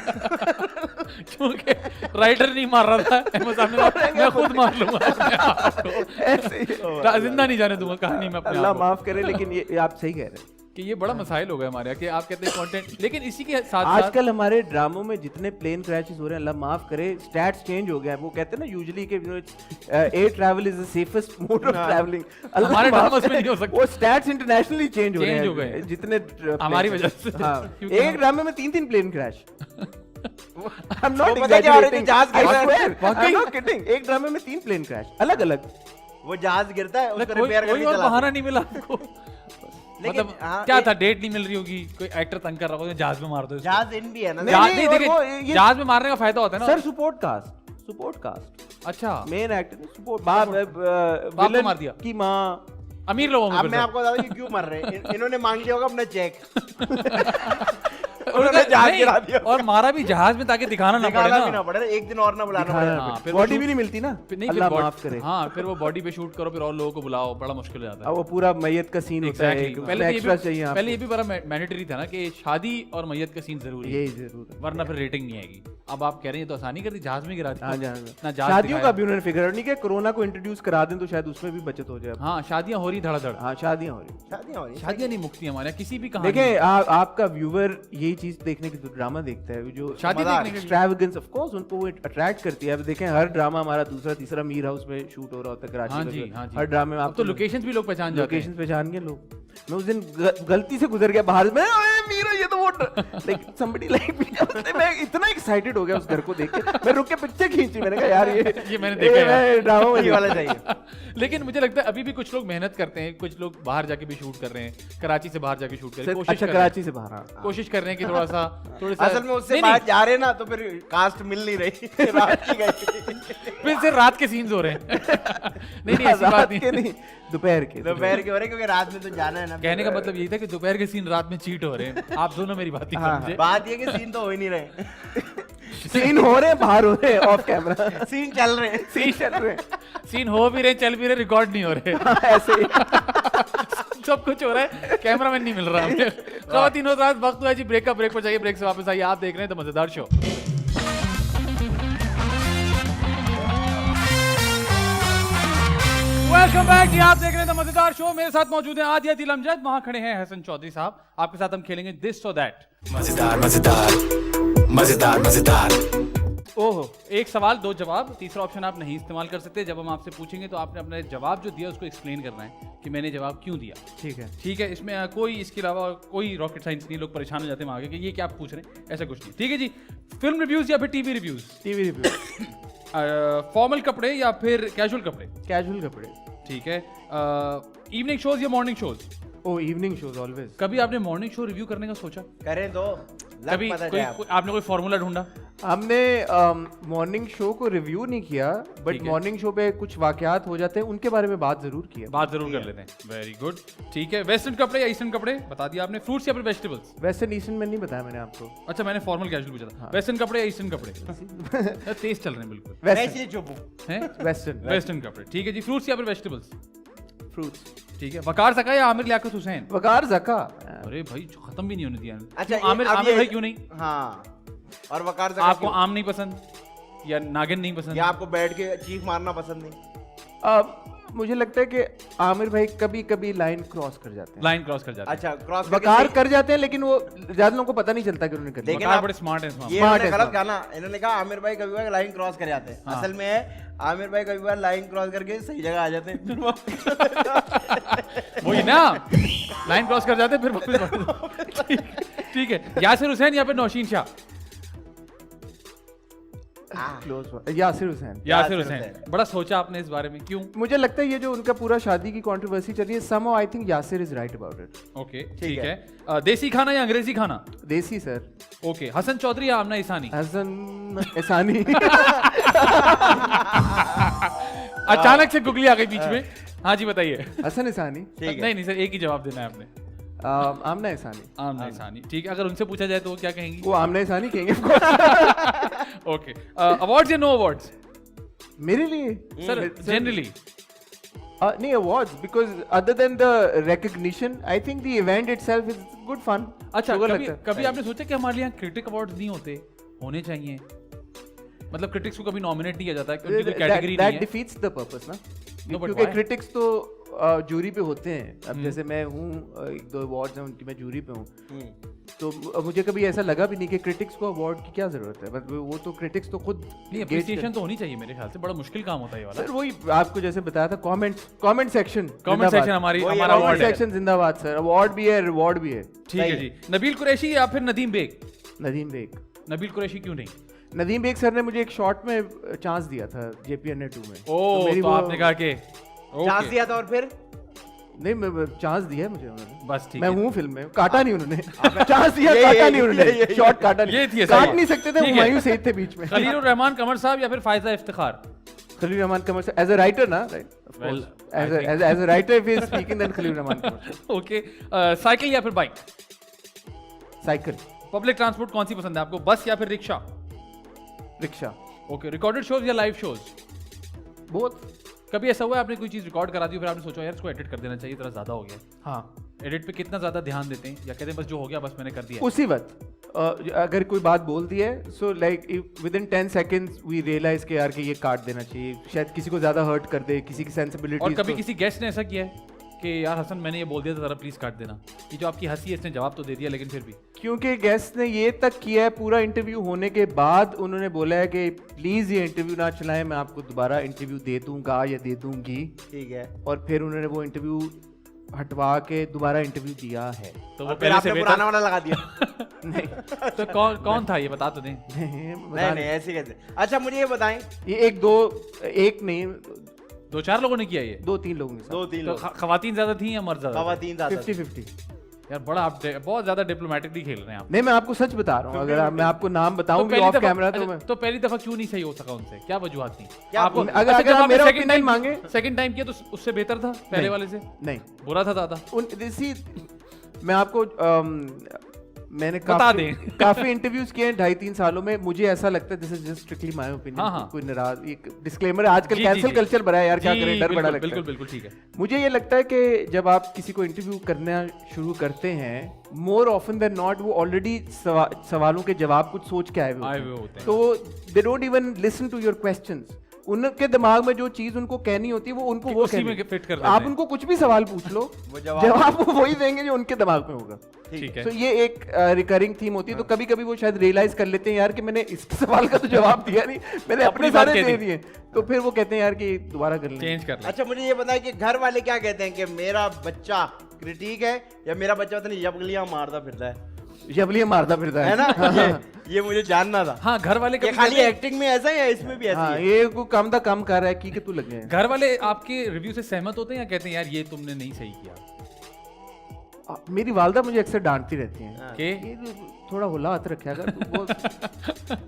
क्योंकि राइटर नहीं मार रहा था, अहमद साहब ने कहा, मैं खुद मार लूंगा अपने आप को। ऐसे ही जिंदा नहीं जाने दूंगा कहानी में अपने अल्लाह आप को। माफ करे, लेकिन ये आप सही कह रहे हैं। कि ये बड़ा मसाइल हो गया हमारे यहाँ कि आप कहते हैं कंटेंट, लेकिन इसी के साथ साथ आजकल हमारे ड्रामों में जितने प्लेन क्रैशेस हो रहे हैं, अल्लाह माफ करे, स्टैट्स चेंज हो गया है। वो कहते हैं ना यूजुअली कि air travel is the safest mode of travelling, हमारे ड्रामास में नहीं हो सकता। वो स्टैट्स इंटरनेशनली चेंज हो Change हो रहे गए। हैं जितने हमारी वजह से। हाँ, क्योंकि एक ड्रामे में 3-3 प्लेन क्रैश। I'm not वो पता क्या हो रहा है कि exaggerating. जहाज I गिर रहा है। swear, I'm not kidding. एक ड्रामे में 3 प्लेन क्रैश अलग अलग। वो जहाज गिरता है, उसको कोई रिपेयर कोई करके और चलाते बहाना हैं। नहीं मिला आपको? लेकिन, मतलब हाँ, क्या एक- था, डेट नहीं मिल रही होगी, कोई एक्टर तंग कर रहा होगा, जहाज में मार दो इसको। जहाज इन भी है ना, जहाज नहीं, और देखिए, वो ये- जहाज में मारने का फायदा होता है ना। सर सपोर्ट कास्ट अच्छा, मेन एक्टर सपोर्ट बाप को विलन मार दिया। की माँ। अमीर लोगों अब में मैं आपको बता दूं कि क्यों मर रहे हैं। इन्होंने मांग लिया होगा अपना चेक, उन्होंने जहाज गिरा दिया, और मारा भी जहाज में ताकि दिखाना ना पड़े निकाला भी ना। ना पड़े, एक दिन और ना बुलाना पड़े। हाँ, फिर वो बॉडी shoot- भी नहीं मिलती ना, नहीं, अल्लाह फिर माफ करे। हाँ, फिर वो बॉडी पे शूट करो, फिर और लोगों को बुलाओ, बड़ा मुश्किल हो जाता है। अब वो पूरा मैयत का सीन होता है, Exactly. पहले एक्स्ट्रा चाहिए आपको। पहले ये भी बड़ा मैंडेटरी था ना कि शादी और मैयत का सीन जरूरी है, यही जरूर है। वरना फिर रेटिंग नहीं आएगी। अब आप कह रहे हैं तो आसानी कर दी, जहाज में गिरा हाँ, दी जहाँ- ना, जहाज शादियों दिखाया। का भी उन्होंने फिगर नहीं किया, कोरोना को इंट्रोड्यूस करा दें तो शायद उसमें भी बचत हो जाए। हाँ, शादियां हो रही धड़ाधड़, हाँ, शादियां हो रही। शादियां हो रही हैं। शादियां नहीं मुक्ति हमारे यहाँ किसी भी कहानी देखें, में। आपका व्यूवर यही चीज देखने की तो ड्रामा देखता है, जो शादी मजा देखने के लिए। एक्सट्रावेगेंस ऑफ कोर्स उनको वो अट्रैक्ट करती है। अब देखें हर ड्रामा हमारा दूसरा तीसरा मीर हाउस में शूट हो रहा होता है कराची हाँ में, जी, तो हाँ जी। हर ड्रामे में अब तो आपको लोकेशंस भी लोग पहचान जाते हैं। लोकेशंस पहचान गए लोग। मैं उस दिन गलती से गुजर गया बाहर में, "ओए, मीरा ये तो वो लाइक समबडी लाइक मैं इतना एक्साइटेड हो गया उस घर को देख के, मैं रुक के पिक्चर खींची, मैंने कहा यार ये मैंने देखा यार। ड्रामा ये वाला चाहिए। लेकिन मुझे लगता है अभी भी कुछ लोग मेहनत करते हैं, कुछ लोग बाहर जाके भी शूट कर रहे हैं, कराची से बाहर जाके शूट कर रहे हैं, कोशिश अच्छा कर रहे हैं। कराची से बाहर। हाँ। कोशिश कर रहे हैं कि थोड़ा सा असल में उससे नहीं, बाहर जा रहे हैं ना, तो फिर कास्ट मिल नहीं रही, रात की गई। फिर से रात के सीन्स हो रहे हैं। नहीं ऐसी बात रात के नहीं। नहीं, दोपहर के। दोपहर के हो रहे, क्योंकि रात में तो जाना है ना। कहने का मतलब यही था कि दोपहर के सीन रात में चीट हो रहे हैं। आप दोनों मेरी बात नहीं हाँ, समझे। बात ये कि सीन तो हो ही नहीं रहे, सीन हो रहे हैं, बाहर हो रहे हैं, ऑफ कैमरा सीन चल रहे हैं। सीन चल रहे हैं। सीन हो भी रहे, चल भी रहे, रिकॉर्ड नहीं हो रहे। हाँ, ऐसे ही। सब कुछ हो रहा है, कैमरामैन नहीं मिल रहा हमें। खवातीन और हज़रात, वक्त हुआ जी ब्रेक का। ब्रेक पर जाइए, ब्रेक से वापस आइए। आप देख रहे हैं द मजेदार शो। वेलकम बैक जी, आप देख रहे हैं द मजेदार शो। मेरे साथ मौजूद हैं आदिया दिल अमजद, वहां खड़े हैं हसन चौधरी साहब। आपके साथ हम खेलेंगे दिस और दैट। मजेदार मजेदार मजेदार मजेदार। ओहो, एक सवाल दो जवाब, तीसरा ऑप्शन आप नहीं इस्तेमाल कर सकते। जब हम आपसे पूछेंगे तो आपने अपना जवाब जो दिया उसको एक्सप्लेन करना है कि मैंने जवाब क्यों दिया। ठीक है। ठीक है, इसमें कोई इसके अलावा कोई रॉकेट साइंस नहीं। लोग परेशान हो जाते हैं आगे कि ये क्या आप पूछ रहे हैं, ऐसा कुछ नहीं। ठीक है जी, फिल्म रिव्यूज या फिर TV reviews? TV review. Formal कपड़े या फिर कैजुअल कपड़े? कैजुअल कपड़े। ठीक है। इवनिंग शोज या मॉर्निंग शोज? ओ इवनिंग शोज ऑलवेज। कभी आपने मॉर्निंग शो रिव्यू करने का सोचा? करें दो, कभी आपने कोई फॉर्मूला ढूंढा? हमने मॉर्निंग शो को रिव्यू नहीं किया, बट मॉर्निंग शो पे कुछ वाकयात हो जाते हैं, उनके बारे में बात जरूर की है। बात जरूर कर लेते हैं। Very good. ठीक है, वेस्टर्न कपड़े या ईस्टर्न कपड़े? बता दिया आपने। फ्रूट्स या फिर वेजिटेबल्स? वेस्टर्न ईस्टर्न में नहीं बताया मैंने आपको। अच्छा, मैंने फॉर्मल कैजुअल पूछा था। वेस्टर्न कपड़े या ईस्टर्न कपड़े? तेज चल रहे हैं बिल्कुल। मैं इसलिए चुप हूं। हैं? वेस्टर्न कपड़े। ठीक है जी, फ्रूट्स या फिर वेजिटेबल्स? फ्रूट्स। ठीक है। वकार ज़का या आमिर लियाकत हुसैन? वकार ज़का। अरे भाई, खत्म भी नहीं होने दिया। अच्छा, आमिर भाई क्यों नहीं? हाँ, और वकार ज़का आपको आम नहीं पसंद या नागिन नहीं पसंद या आपको बैठ के चीख मारना पसंद नहीं? मुझे लगता है कि आमिर भाई कभी कभी लाइन क्रॉस कर जाते हैं। लाइन क्रॉस कर जाते हैं। अच्छा, क्रॉस वकार कर जाते हैं, लेकिन वो ज्यादा लोगों को पता नहीं चलता कि उन्होंने कर लेकिन वकार बड़े स्मार्ट हैं इसमें। ये इन्होंने गलत कहा ना। इन्होंने कहा आमिर भाई कभी बार लाइन क्रॉस कर जाते हैं। असल में है आमिर भाई कभी बार लाइन क्रॉस करके सही जगह आ जाते हैं। वही ना, लाइन क्रॉस कर जाते हैं फिर वापस। ठीक है। यासिर हुसैन या फिर नौशीन शाह? यासिर हुसैन। यासिर हुसैन। बड़ा सोचा आपने इस बारे में, क्यों? मुझे लगता है ये जो उनका पूरा शादी की कंट्रोवर्सी चल रही है, somehow I think Yasir is right about it. Okay, ठीक है। देसी खाना या अंग्रेजी खाना? देसी सर। ओके। हसन चौधरी या आमना ईसानी? हसन ईसानी। अचानक से गुगली आ गई बीच में। हाँ जी, बताइए। हसन ईसानी। नहीं सर, एक ही जवाब देना है आपने। आमना ईसानी। आमना ईसानी। ठीक है। अगर उनसे पूछा जाए तो वो क्या कहेंगी? वो आमना ईसानी कहेंगे। ओके। अवार्ड्स या नो अवार्ड्स? मेरे लिए सर जनरली नहीं awards, because other than the recognition I think the event itself is good fun. अच्छा, कभी आपने सोचा कि हमारे यहाँ क्रिटिक अवार्ड्स नहीं होने चाहिए? मतलब क्रिटिक्स को कभी नॉमिनेट नहीं किया जाता है क्योंकि कोई कैटेगरी नहीं है। दैट डिफीट्स द पर्पस ना, क्योंकि क्रिटिक्स तो जूरी पे होते हैं। अब जैसे मैं हूँ, एक दो अवार्ड्स हैं उनकी, मैं जूरी पे हूँ, तो मुझे कभी ऐसा लगा भी नहीं कि क्रिटिक्स को अवार्ड की क्या जरूरत है। मतलब वो तो क्रिटिक्स तो खुद एप्रिसिएशन तो होनी चाहिए मेरे ख्याल से। बड़ा मुश्किल काम होता है ये वाला। सर वही आपको जैसे बताया था, कमेंट सेक्शन हमारा अवार्ड सेक्शन जिंदाबाद सर। अवार्ड भी है, रिवॉर्ड भी है। ठीक है जी। नबील कुरैशी या फिर नदीम बेग? नदीम बेग। नबील कुरैशी क्यों नहीं? नदीम बेग सर ने मुझे एक शॉट में चांस दिया था JPNA 2 में। तो आपने कहा कि चांस दिया था और फिर नहीं, मैं चांस दिया है मुझे उन्होंने। बस ठीक मैं है। हूँ फिल्म में, काटा नहीं उन्होंने। चांस दिया, काटा नहीं उन्होंने, शॉट काटा नहीं। ये थी काट नहीं सकते थे, हुमायूं सईद थे बीच में। खलील रहमान कमर साहब या फिर फायजा इफ्तिखार? खलील रहमान कमर साहब एज अ राइटर ना, right, as a writer if he is speaking then Khalil Rehman Qamar. Okay. Cycle या फिर बाइक? साइकिल। पब्लिक ट्रांसपोर्ट कौन सी पसंद है आपको, बस या फिर rickshaw? Rickshaw. Okay. Recorded shows या लाइव शोज? बहुत। कभी ऐसा हुआ है आपने कोई चीज रिकॉर्ड करा दी फिर आपने सोचा यार इसको एडिट कर देना चाहिए, थोड़ा ज्यादा हो गया? हाँ। एडिट पे कितना ज्यादा ध्यान देते हैं या कहते हैं बस जो हो गया बस मैंने कर दिया? उसी वक्त अगर कोई बात बोल दी है, so like within 10 seconds we realise के यार कि ये काट देना चाहिए, शायद किसी को ज्यादा हर्ट कर दे, किसी की सेंसिबिलिटी। और कभी किसी गेस्ट ने ऐसा किया है कि यार हसन मैंने ये बोल दिया था, जरा प्लीज काट देना? ये जो आपकी हंसी है इसने जवाब तो दे दिया लेकिन फिर भी। क्योंकि गेस्ट ने ये तक किया है, पूरा इंटरव्यू होने के बाद उन्होंने बोला है कि प्लीज ये इंटरव्यू ना चलाएं, मैं आपको दोबारा इंटरव्यू दे दूंगा या दे दूंगी। ठीक है। और फिर उन्होंने वो इंटरव्यू हटवा के दोबारा इंटरव्यू दिया है। तो वो पहले से पुराना वाला लगा दिया। नहीं तो कौन था ये बता तो दें। नहीं ऐसे कैसे। अच्छा मुझे ये बताएं, ये एक नहीं, 2-4 लोगों ने किया ये? 2-3 लोगों के साथ। 2-3 लोग। खवातीन ज्यादा थी या मर्द ज्यादा? खवातीन ज्यादा। 50-50। यार बड़ा आप बहुत ज्यादा डिप्लोमेटिकली खेल रहे हैं आप। नहीं मैं आपको सच बता रहा हूँ, अगर मैं आपको नाम बताऊंगी ऑफ कैमरा तो मैं। तो पहली दफा क्यों नहीं सही हो सका उनसे, क्या वजूहत थी? आपको अगर आप मेरा ओपिनियन मांगे, सेकंड टाइम किया तो उससे बेहतर था पहले वाले से? नहीं बुरा था ज्यादा। मैं आपको मैंने काफी इंटरव्यूज किए हैं 2.5-3 सालों में। मुझे ऐसा लगता है, this is just strictly my opinion, कोई नाराज, एक डिस्क्लेमर है, आजकल कैंसिल कल्चर बढ़ा है यार, क्या करें, डर बड़ा लगता है। बिल्कुल बिल्कुल ठीक है। मुझे ये लगता है कि जब आप किसी को इंटरव्यू करना शुरू करते हैं, मोर ऑफन देन नॉट वो ऑलरेडी सवालों के जवाब कुछ सोच के आए हुए होते हैं, तो they don't even listen to your questions. उनके दिमाग में जो चीज उनको कहनी होती है वो उनको वो उसी में कहनी। फिट कर देते आप हैं। उनको कुछ भी सवाल पूछ लो वो जवाब वो वही देंगे जो उनके दिमाग में होगा। ठीक है। तो ये एक रिकरिंग थीम होती है। तो कभी कभी वो शायद रियलाइज कर लेते हैं यार कि मैंने इस सवाल का तो जवाब दिया नहीं, मैंने अपने अपनी बात सारे कह दे दी। दिए। तो फिर वो कहते हैं यार कि दोबारा कर लें। चेंज कर ले। अच्छा मुझे ये बताएं कि घर वाले क्या कहते हैं कि मेरा बच्चा क्रिटिक है या मेरा बच्चा इतनी जबलियां मारता फिरता है जबलियां मारता फिरता है ना? ये मुझे जानना था। हाँ, घर वाले ये कभी खाली कहते हैं- एक्टिंग में ऐसा है या इसमें भी ऐसा हाँ, है? ये को कम कम कर रहा है कि तू लगे हैं। घर वाले आपके रिव्यू से सहमत होते हैं या कहते हैं यार ये तुमने नहीं सही किया? मेरी वालदा मुझे अक्सर डांटती रहती हैं कि ये जो थोड़ा हुला हाथ रखा कर तू वो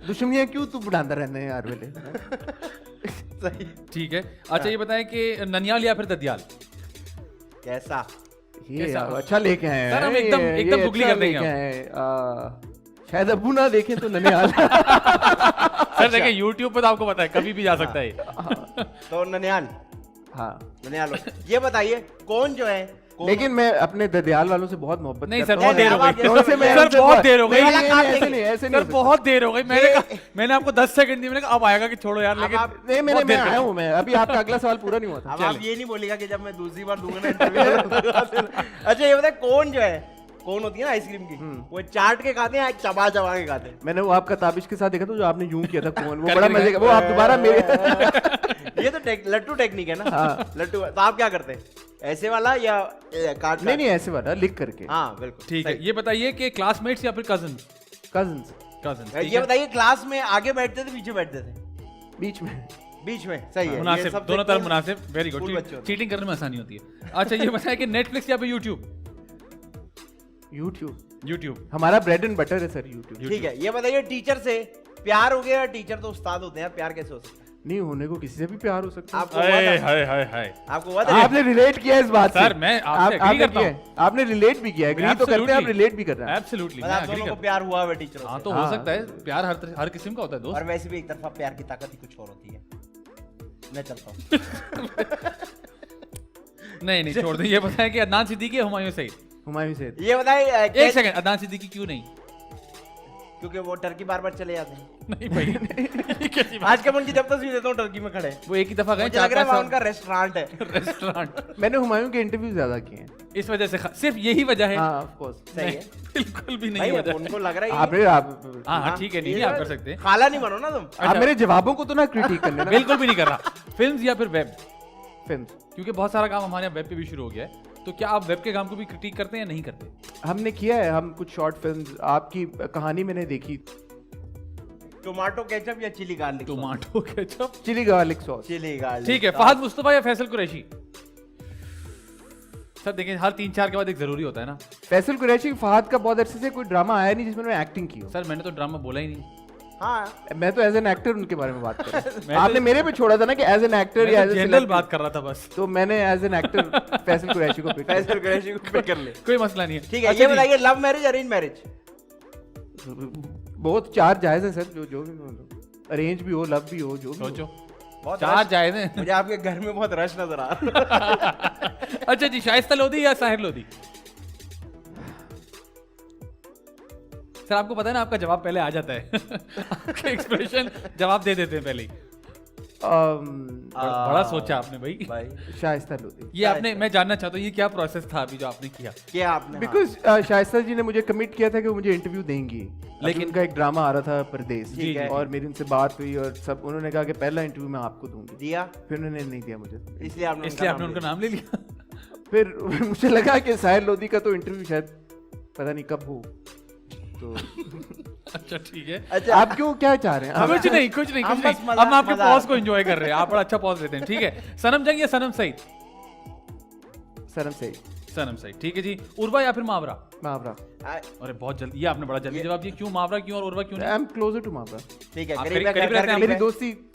दुश्मनियां क्यों तू बढ़ाता रहना है यार वेले। सही। ठीक है। अच्छा ये बताएं कि ननियाल या फिर ददियाल? कैसा? ये कैसा? यार अच्छा लेके आए हैं। सर, हम एकदम- ये एकदम बुगली अच्छा कर देंगे लेके हम। आए हैं। शायद अब्बू ना देखें तो ननिहाल। सर देखिए YouTube पे तो आपको पता है कभी भी जा सकता है ये। तो ननियाल हाँ, ननियाल ये बताइए कौन जो है लेकिन मैं अपने ददियाल वालों से बहुत मोहब्बत नहीं करता सर, हूँ। बहुत देर हो अब गई। आप उनसे मैं- सर उनसे बहुत देर हो गई। नहीं, नहीं, नहीं, नहीं, ऐसे नहीं, ऐसे नहीं सर हो सकता। बहुत देर हो गई। मैंने आपको 10 सेकंड दिए, मैंने कहा अब आएगा कि छोड़ो यार, लेकिन नहीं, बहुत मैं देर आया कर- हूँ। मैं अभी आपका अगला सवाल पूरा नहीं हुआ था। अब आप ये नहीं बोलेगा कि जब मैं दूसरी बार दूंगा ना इंटरव्यू। अच्छा ये बताए कौन जो है कौन होती है ना आइसक्रीम की वो चाट के खाते हैं या चबा चबा के खाते हैं? मैंने वो आपका ताबिश के साथ देखा था जो आपने यूं किया था कौन, वो कर बड़ा दिया। मजे का। वो आप दोबारा मेरे ये तो लट्टू टेक्निक है ना? हाँ। लट्टू। तो आप क्या करते हैं, ऐसे वाला या काट? नहीं ऐसे वाला लिख करके। हाँ बिल्कुल ठीक है। सही। ये बताइए कि क्लासमेट्स या फिर कजन? Cousins cousin. ये बताइए क्लास में आगे बैठते थे पीछे बैठते थे? बीच में। बीच में। सही है। ये मुनासिब, सबसे दोनों तरफ cool- मुनासिब। Very good. cool बच्चे होते हैं। चीटिंग करने में आसानी होती है। अच्छा ये बताएं कि नेटफ्लिक्स या फिर यूट्यूब? यूट्यूब। हमारा ब्रेड एंड बटर है सर यूट्यूब। ठीक है। ये बताइए टीचर से प्यार हो गया या टीचर तो उस्ताद होते हैं, प्यार कैसे हो सकता है? नहीं होने को किसी से भी प्यार हो सकता है। आपको हुआ हाय था? हाय हाय हाय। आपको हुआ था? आपने रिलेट किया इस बात से। सर, मैं आपसे agree आपने करता किया हूं। है। आपने रिलेट भी किया है। एग्री तो करते हैं, आप रिलेट भी कर रहे हैं। एब्सोल्युटली। मतलब आप दोनों को प्यार हुआ है टीचरों हाँ से? तो हो सकता है। प्यार हर किस्म का होता है दोस्त। और वैसे भी एक तरफा प्यार की ताकत ही कुछ और होती है। मैं चलता हूँ। नहीं नहीं छोड़ दो। ये बताएं कि अदनान सिद्दीकी या हुमायूं सईद? हुमायूं से ये बताइए एक सेकंड, अदनान सिद्दीकी क्यों नहीं? क्योंकि वो टर्की बार बार चले जाते हैं। नहीं भाई ये कैसी बात? आज के उनकी जब तस्वीर देता हूँ टर्की में खड़े, वो एक ही दफा गए, मुझे लग रहा है 4-5 वहाँ उनका रेस्टोरेंट है। रेस्टोरेंट। मैंने हुमायूं के इंटरव्यू ज्यादा किए हैं। इस वजह से सिर्फ यही वजह है? हाँ ऑफ कोर्स। सही है। नहीं, बिल्कुल भी नहीं भाई है वजह। उनको लग रहा है आपने आप हाँ हाँ ठीक है, नहीं आप कर सकते हैं। खाला नहीं बनो ना तुम। आप मेरे जवाबों को तो ना क्रिटिक कर लेना। बिल्कुल भी नहीं कर रहा। फिल्म्स या फिर वेब? फिल्म क्योंकि बहुत सारा काम हमारे यहाँ वेब पे भी शुरू हो गया है, तो क्या आप वेब के काम को भी क्रिटिक करते हैं या नहीं करते? हमने किया है। हम कुछ शॉर्ट फिल्म्स, आपकी कहानी मैंने देखी। टोमेटो केचप या chilli garlic? Tomato ketchup. Chilli garlic sauce. Chilli garlic. ठीक है। फहद मुस्तफा या फैसल कुरैशी? सर देखिए, हर 3-4 के बाद एक जरूरी होता है ना। फैसल कुरैशी, फहद का बहुत अरसे से कोई ड्रामा आया नहीं जिसमें मैं एक्टिंग की हो। सर मैंने तो ड्रामा बोला ही नहीं। हाँ मैं तो एज एन एक्टर उनके बारे में बात कर रहा मैं हूँ। आपने तो- मेरे पे छोड़ा था ना कि एज एन एक्टर या मैं एज तो ए जनरल बात कर रहा था बस। तो मैंने as an actor Faisal Qureshi को पिक किया। फैसल कुरैशी को पिक कर ले। कोई मसला नहीं है। ठीक है। अच्छा ये जी, बताइए लव मैरिज अरेंज मैरिज? बहुत चार जायज है सर। जो भी अरेंज भी हो, लव भी हो, जो भी हो। सोचो बहुत 4 रश- जायज हैं। मुझे आपके घर में बहुत रश नजर आ रहा है। अच्छा जी, शाइस्ता लोधी या साहिर लोधी? सर आपको पता है ना, आपका जवाब पहले आ जाता है। आपके एक्सप्रेशन जवाब दे देते हैं पहले ही। बड़ा सोचा आपने भाई। भाई शाइस्ता लोधी। ये आपने, मैं जानना चाहता हूँ ये क्या प्रोसेस था अभी जो आपने किया? क्या आपने? बिकॉज शाइस्ता जी ने मुझे कमिट किया था कि वो मुझे इंटरव्यू देंगी, लेकिन लेकिन- उनका एक ड्रामा आ रहा था परदेश। ठीक है। और मेरी उनसे बात हुई और सब, उन्होंने कहा कि पहला इंटरव्यू मैं आपको दूंगी। दिया, फिर उन्होंने नहीं दिया मुझे। इसलिए आपने इसलिए आपने उनका नाम ले लिया। फिर मुझे लगा कि साहिर लोधी का तो इंटरव्यू शायद पता नहीं कब हो। तो अच्छा ठीक है। अच्छा आप क्यों क्या चाह रहे हैं? कुछ नहीं कुछ नहीं हम कुछ बस नहीं। मजा- हम आपके मजा- पॉज को एंजॉय कर रहे हैं। आप बड़ा अच्छा पॉज लेते हैं। ठीक है। सनम जंग या सनम सईद? सनम सही। सनम सईद। ठीक है जी। उर्वा या फिर मावरा? मावरा। अरे बहुत जल्दी, ये आपने बड़ा जल्दी जवाब दिया। क्यों मावरा क्यों और उर्वा क्यों आई नहीं? Am closer to Mawra. ठीक है। आप करीब है, करीब घर- रहते हैं, करीब मेरी है। दोस्ती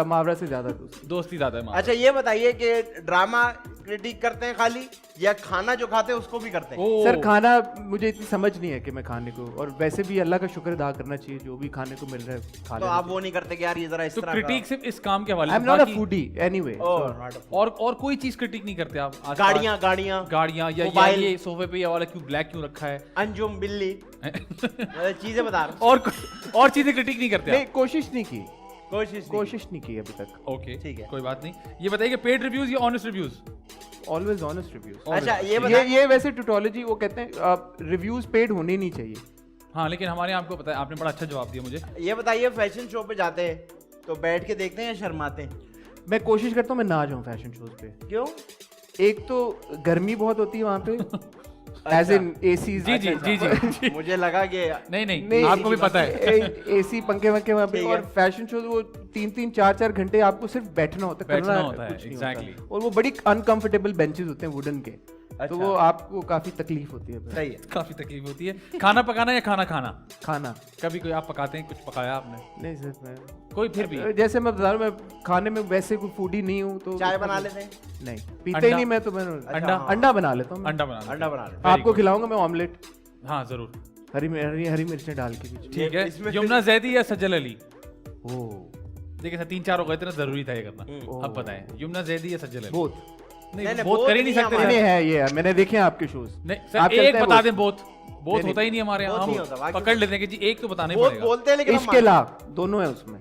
मावरा से ज्यादा दोस्ती। दोस्ती ज्यादा है मावरा। अच्छा ये बताइए कि ड्रामा क्रिटिक करते हैं खाली या खाना जो खाते हैं उसको भी करते हैं? ओ, सर खाना मुझे इतनी समझ नहीं है कि मैं खाने को, और वैसे भी अल्लाह का शुक्र अदा करना चाहिए जो भी खाने को मिल रहा है खा तो लेना आप वो नहीं करते कि यार ये जरा इस तो तरह क्रिटिक सिर्फ इस काम के हवाले आई एम से, नॉट अ बाकी- फूडी एनीवे। और कोई चीज क्रिटिक नहीं करते आप? आसपास? गाड़ियां या मोबाइल। ये सोफे पे ये वाला क्यों ब्लैक क्यों रखा है? अंजुम बिल्ली, चीजें बता रहा हूं। और चीजें क्रिटिक नहीं करते नहीं आप? कोशिश नहीं की। कोशिश नहीं की अभी तक। ओके ठीक है। कोई बात नहीं। ये बताइए कि पेड रिव्यूज या honest reviews? Always honest reviews. अच्छा ये वैसे टोटोलॉजी वो कहते हैं रिव्यूज पेड होने नहीं चाहिए। हाँ, लेकिन हमारे यहाँ आपको पता है, आपने बड़ा अच्छा जवाब दिया मुझे। ये बताइए फैशन शो पे जाते हैं तो बैठ के देखते हैं या शर्माते हैं? मैं कोशिश करता हूँ मैं ना जाऊँ फैशन शोज पे। क्यों? एक तो गर्मी बहुत होती है वहाँ पे, एज इन एसी। जी। मुझे लगा कि नहीं, आपको भी पता है। एसी पंखे वंखे वहाँ पे, और फैशन शोज वो 3-4 घंटे आपको सिर्फ बैठना होता है, बैठना करना होता है, कुछ नहीं exactly। होता। और वो बड़ी अनकंफर्टेबल बेंचेस होते हैं वुडन के, तो वो आपको काफी तकलीफ होती है। सही है। काफी तकलीफ होती है। खाना पकाना या खाना खाना? खाना। कभी कोई आप पकाते हैं, कुछ पकाया आपने? नहीं सर, मैं कोई फिर भी जैसे मैं बता रहा हूँ, मैं खाने में वैसे कोई फूडी नहीं हूँ, तो चाय बना लेते हैं? नहीं, पीते ही नहीं मैं, तो मैं अंडा बना लेता हूँ। अंडा बना लेते आपको खिलाऊंगा मैं ऑमलेट। हाँ जरूर। हरी मिर्चें डाल के बीच। ठीक है। यमुना जैदी या सज्जल अली? ओ देखिए सर 3-4 हो गए थे ना, जरूरी था ये करना। अब बताएं, यमुना जैदी या सज्जल अली? बोथ। नहीं, बोथ कर ही नहीं सकते। नहीं है ये, मैंने देखे हैं आपके शोज। नहीं सर, एक बता दें। बोथ होता ही नहीं हमारे यहाँ। हम पकड़ लेते हैं कि जी एक तो बताना ही पड़ेगा। बोलते हैं लेकिन इसके ला दोनों है उसमें।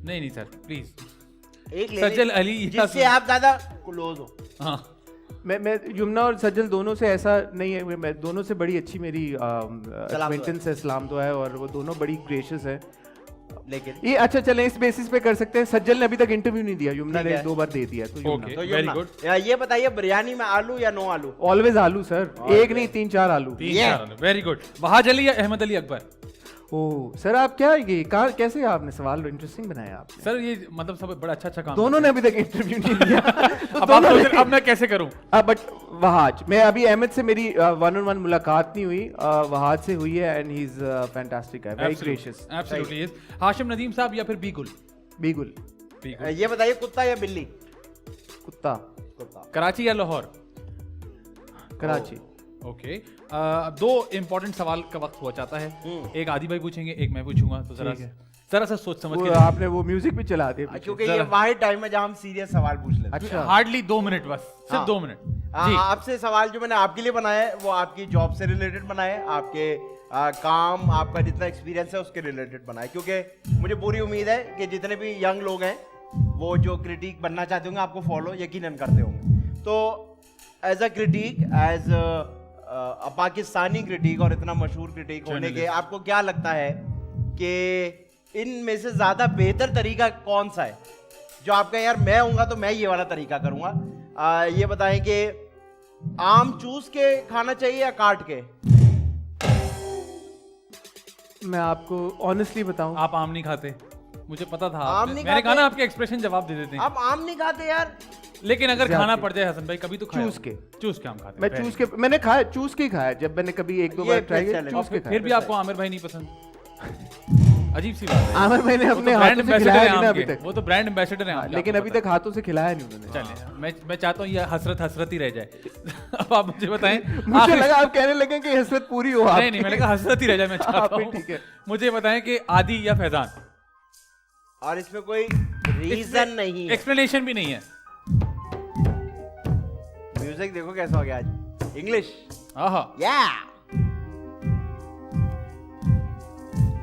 नहीं सर प्लीज, एक सज्जल अली जिससे आप ज्यादा क्लोज हो। हाँ, मैं यमुना और सज्जल दोनों से ऐसा नहीं है, मैं दोनों से बड़ी अच्छी मेरी एक्वेंटेंस है, सलाम दुआ है, और वो दोनों बड़ी ग्रेशियस है। लेकिन ये अच्छा चलें, इस बेसिस पे कर सकते हैं। सज्जल ने अभी तक इंटरव्यू नहीं दिया, यमुना ने 2 बार दे दिया, तो ओके, तो वेरी गुड। ये बताइए बिरयानी में आलू या नो आलू? ऑलवेज आलू सर, एक नहीं 3-4 आलू। 3-4 आलू, वेरी गुड। वहाज अली या अहमद अली अकबर? ओह सर, आप क्या ये कैसे आपने सवाल इंटरेस्टिंग बनाया आपने? सर ये मतलब सब बड़ा अच्छा काम दोनों ने अभी तक इंटरव्यू नहीं दिया। तो अब मैं कैसे करूं? बट वहाज, मैं अभी अहमद से मेरी 1-on-1 मुलाकात नहीं हुई, वहाज से हुई है, एंड ही इज फैंटास्टिक, है वेरी ग्रेशियस। एब्सोल्युटली इज। हाशिम नदीम साहब या फिर बीगुल? ये बताइए कुत्ता या बिल्ली? कुत्ता। कराची या लाहौर? कराची। ओके। 2 इंपॉर्टेंट सवाल का वक्त हुआ चाहता है। एक आदि भाई पूछेंगे, एक मैं पूछूंगा, तो जरा सा सोच समझ के। आपने वो म्यूजिक भी चला दिया, क्योंकि ये वाहिद टाइम है जहां हम सीरियस सवाल पूछ लेते हैं। अच्छा, हार्डली 2 मिनट, बस सिर्फ 2 मिनट। आपसे सवाल जो मैंने आपके लिए बनाया है वो आपकी जॉब से रिलेटेड बनाया है, आपके काम, आपका जितना एक्सपीरियंस है उसके रिलेटेड बनाया है, क्योंकि मुझे पूरी उम्मीद है कि जितने भी यंग लोग हैं वो जो क्रिटिक बनना चाहते होंगे आपको फॉलो यकीनन करते होंगे। तो as a critic, as Pakistani critic और इतना मशहूर क्रिटिक होने के, आपको क्या लगता है कि इनमें से ज्यादा बेहतर तरीका कौन सा है जो आपका, यार मैं होऊंगा तो मैं ये वाला तरीका करूंगा? ये बताएं कि आम चूस के खाना चाहिए या काट के? मैं आपको ऑनेस्टली बताऊं, आप आम नहीं खाते, मुझे पता था। आम नहीं मैंने कहा खाते? ना आपके एक्सप्रेशन जवाब दे देते हैं। आप आम नहीं खाते यार? लेकिन अगर खाना पड़ जाए हसन भाई, कभी तो चूस के आम खाते। मैं चूस के, मैंने खाया, चूस के खाया, जब मैंने कभी 1-2 बार ट्राई किया, चूस के खाया। फिर भी आपको आमिर भाई नहीं पसंद? अजीब सी बात है। आमिर भाई ने अपने हाथों से खिलाया नहीं ना अभी तक। वो तो ब्रांड एम्बेसडर हैं, लेकिन अभी तक हाथों से खिलाया नहीं उन्होंने। चलिए, मैं चाहता हूँ ये हसरत ही रह जाए। अब आप मुझे बताएं। मुझे लगा आप कहने लगे कि हसरत पूरी हो। नहीं, मैंने कहा हसरत ही रह जाए, मैं चाहता हूँ। ठीक है, मुझे बताएं कि आदि या फैजान? और इसमें कोई रीजन नहीं है, एक्सप्लेनेशन भी नहीं है। म्यूजिक देखो कैसा हो गया आज, इंग्लिश। या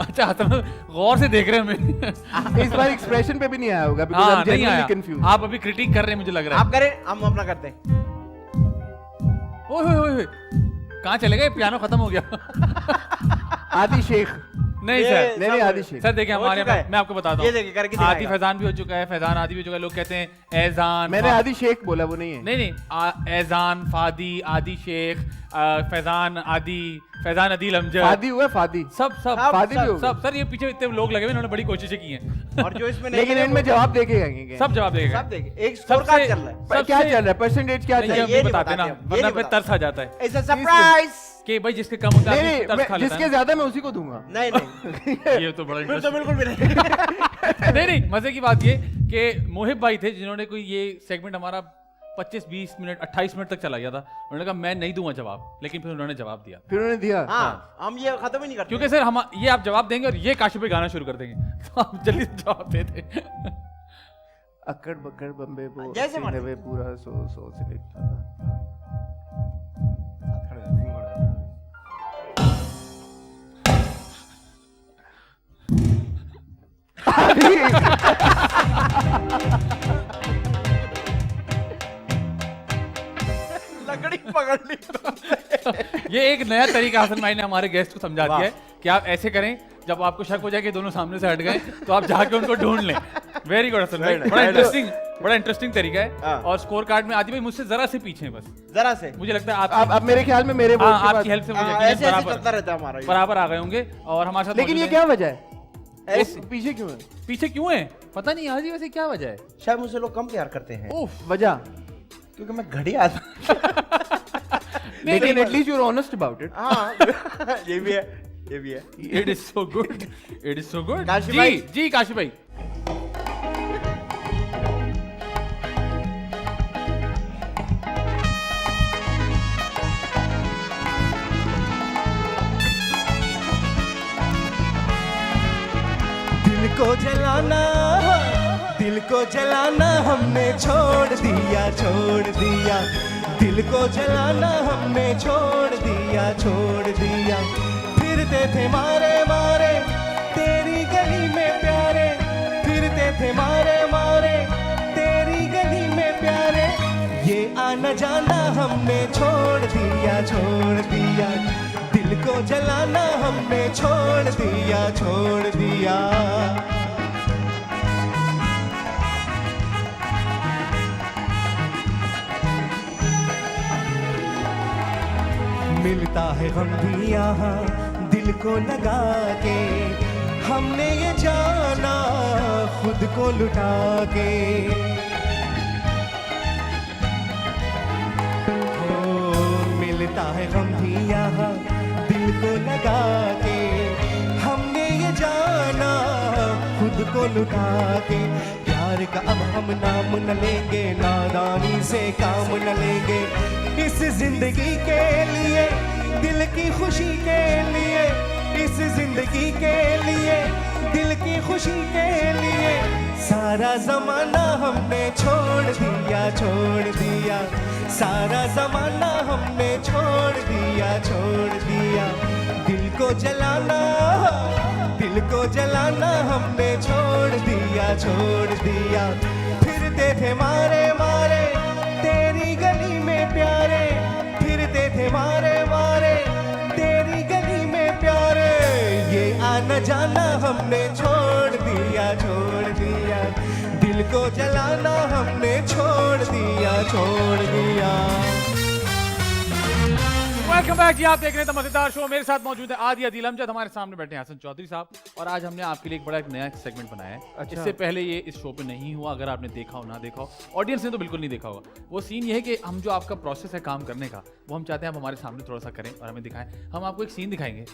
अच्छा, गौर से देख रहे हैं हमें। इस बार एक्सप्रेशन पे भी नहीं आया होगा, हाँ, नहीं आया। कंफ्यूज। आप अभी क्रिटिक कर रहे हैं, मुझे लग रहा है। आप करें, हम अपना करते हैं। ओए कहाँ चले गए? पियानो खत्म हो गया। आदि शेख नहीं सर, नहीं आदि शेख सर देखिए हमारे, मैं आपको बताता हूँ, आदि फैजान भी हो चुका है, फैजान आदि भी हो चुका है। लोग कहते हैं एजान, मैंने आदि शेख बोला, वो नहीं है। नहीं, एजान, फादी, आदि शेख, फैजान आदि, फैजान अदील अमजद, फादी हुआ, फादी सब फादी भी सब। सर ये पीछे इतने लोग लगे हुए, इन्होंने बड़ी कोशिशें की हैं। और जो इसमें लेकिन इनमें जवाब देके गए, सब जवाब देगा। सब देखे, एक स्कोर कार्ड चल रहा है। क्या चल रहा है, परसेंटेज क्या चल रहा है, ये बताते ना, वरना पे तरस आ जाता है। इट्स अ सरप्राइज कि भाई जिसके कम होता है नहीं, तरस खा लेता जिसके है। ज्यादा मैं उसी को दूंगा। नहीं ये तो बड़ा फिर तो इंटरेस्टिंग। बिल्कुल भी नहीं। नहीं, मजे की बात ये कि मोहिब भाई थे जिन्होंने कोई ये सेगमेंट हमारा 25-20 मिनट 28 मिनट तक चला गया था। उन्होंने कहा मैं नहीं दूंगा जवाब, लेकिन फिर उन्होंने जवाब दिया। फिर उन्होंने दिया। हाँ, हम ये खत्म ही नहीं करते, क्योंकि सर हम ये आप जवाब देंगे और ये काशिफ पे गाना शुरू कर देंगे, तो आप जल्दी से जवाब दे दे। अक्कड़ बक्कड़ बम्बे बो जैसे मर्जी। सीने में पूरा सो से लिखता। लकड़ी पकड़ ली। ये एक नया तरीका हसन भाई ने हमारे गेस्ट को समझा दिया है कि आप ऐसे करें, जब आपको शक हो जाए कि दोनों सामने से हट गए तो आप जाके उनको ढूंढ लें। वेरी गुड हसन भाई, बड़ा इंटरेस्टिंग तरीका है। और स्कोर कार्ड में आदि भाई मुझसे जरा से पीछे हैं, बस जरा से। मुझे लगता है आप अब मेरे ख्याल में मेरे वोट के आपकी हेल्प से मुझे ऐसे चलता रहता है हमारा ये। बराबर आ गए होंगे। और हमारे साथ लेकिन ये मौजूद हैं- क्या वजह है, ऐसे पीछे क्यों है? पीछे क्यों है पता नहीं आज ही, वैसे क्या वजह है? शायद मुझसे लोग कम प्यार करते हैं। उफ, वजह क्योंकि मैं घड़ी आता। लेकिन at least you are honest about it. हाँ ये भी है, ये भी है। It is so good, it is so good. Kashi ji भाई। जी काशी भाई। दिल को जलाना हमने छोड़ दिया, छोड़ दिया। दिल को जलाना हमने छोड़ दिया, छोड़ दिया। फिरते थे मारे मारे तेरी गली में प्यारे, फिरते थे मारे मारे तेरी गली में प्यारे। ये आना जाना हमने छोड़ दिया, छोड़ दिया। दिल को जलाना हमने छोड़ दिया, छोड़ दिया। मिलता है गम भी यहाँ दिल को लगा के, हमने ये जाना खुद को लुटा के। मिलता है गम भी यहाँ दिल को लगा के, हमने ये जाना खुद को लुटा के। प्यार का अब हम नाम न लेंगे, नादानी से काम न लेंगे। इस जिंदगी के लिए, दिल की खुशी के लिए, इस जिंदगी के लिए, दिल की खुशी के लिए सारा जमाना हमने छोड़ दिया, छोड़ दिया। सारा जमाना हमने छोड़ दिया, छोड़ दिया। दिल को जलाना, दिल को जलाना हमने छोड़ दिया, छोड़ दिया। फिरते थे मारे मारे तेरी गली में प्यारे, फिरते थे मारे मारे तेरी गली में प्यारे। ये आना जाना हमने छोड़ दिया, छोड़ दिया। दिल को जलाना हमने छोड़ दिया, छोड़ दिया। वेलकम बैक जी, आप देख रहे हैं द मजेदार शो। मेरे साथ मौजूद है आदि अदील अमजद, हमारे सामने बैठे हैं हसन चौधरी साहब। और आज हमने आपके लिए एक बड़ा एक नया सेगमेंट बनाया है। अच्छा। इससे पहले ये इस शो पे नहीं हुआ, अगर आपने देखा हो ना देखा हो, ऑडियंस ने तो बिल्कुल नहीं देखा होगा। वो सीन ये है कि हम जो आपका प्रोसेस है काम करने का, वो हम चाहते हैं आप हमारे सामने थोड़ा सा करें और हमें दिखाएं। हम आपको एक सीन दिखाएंगे,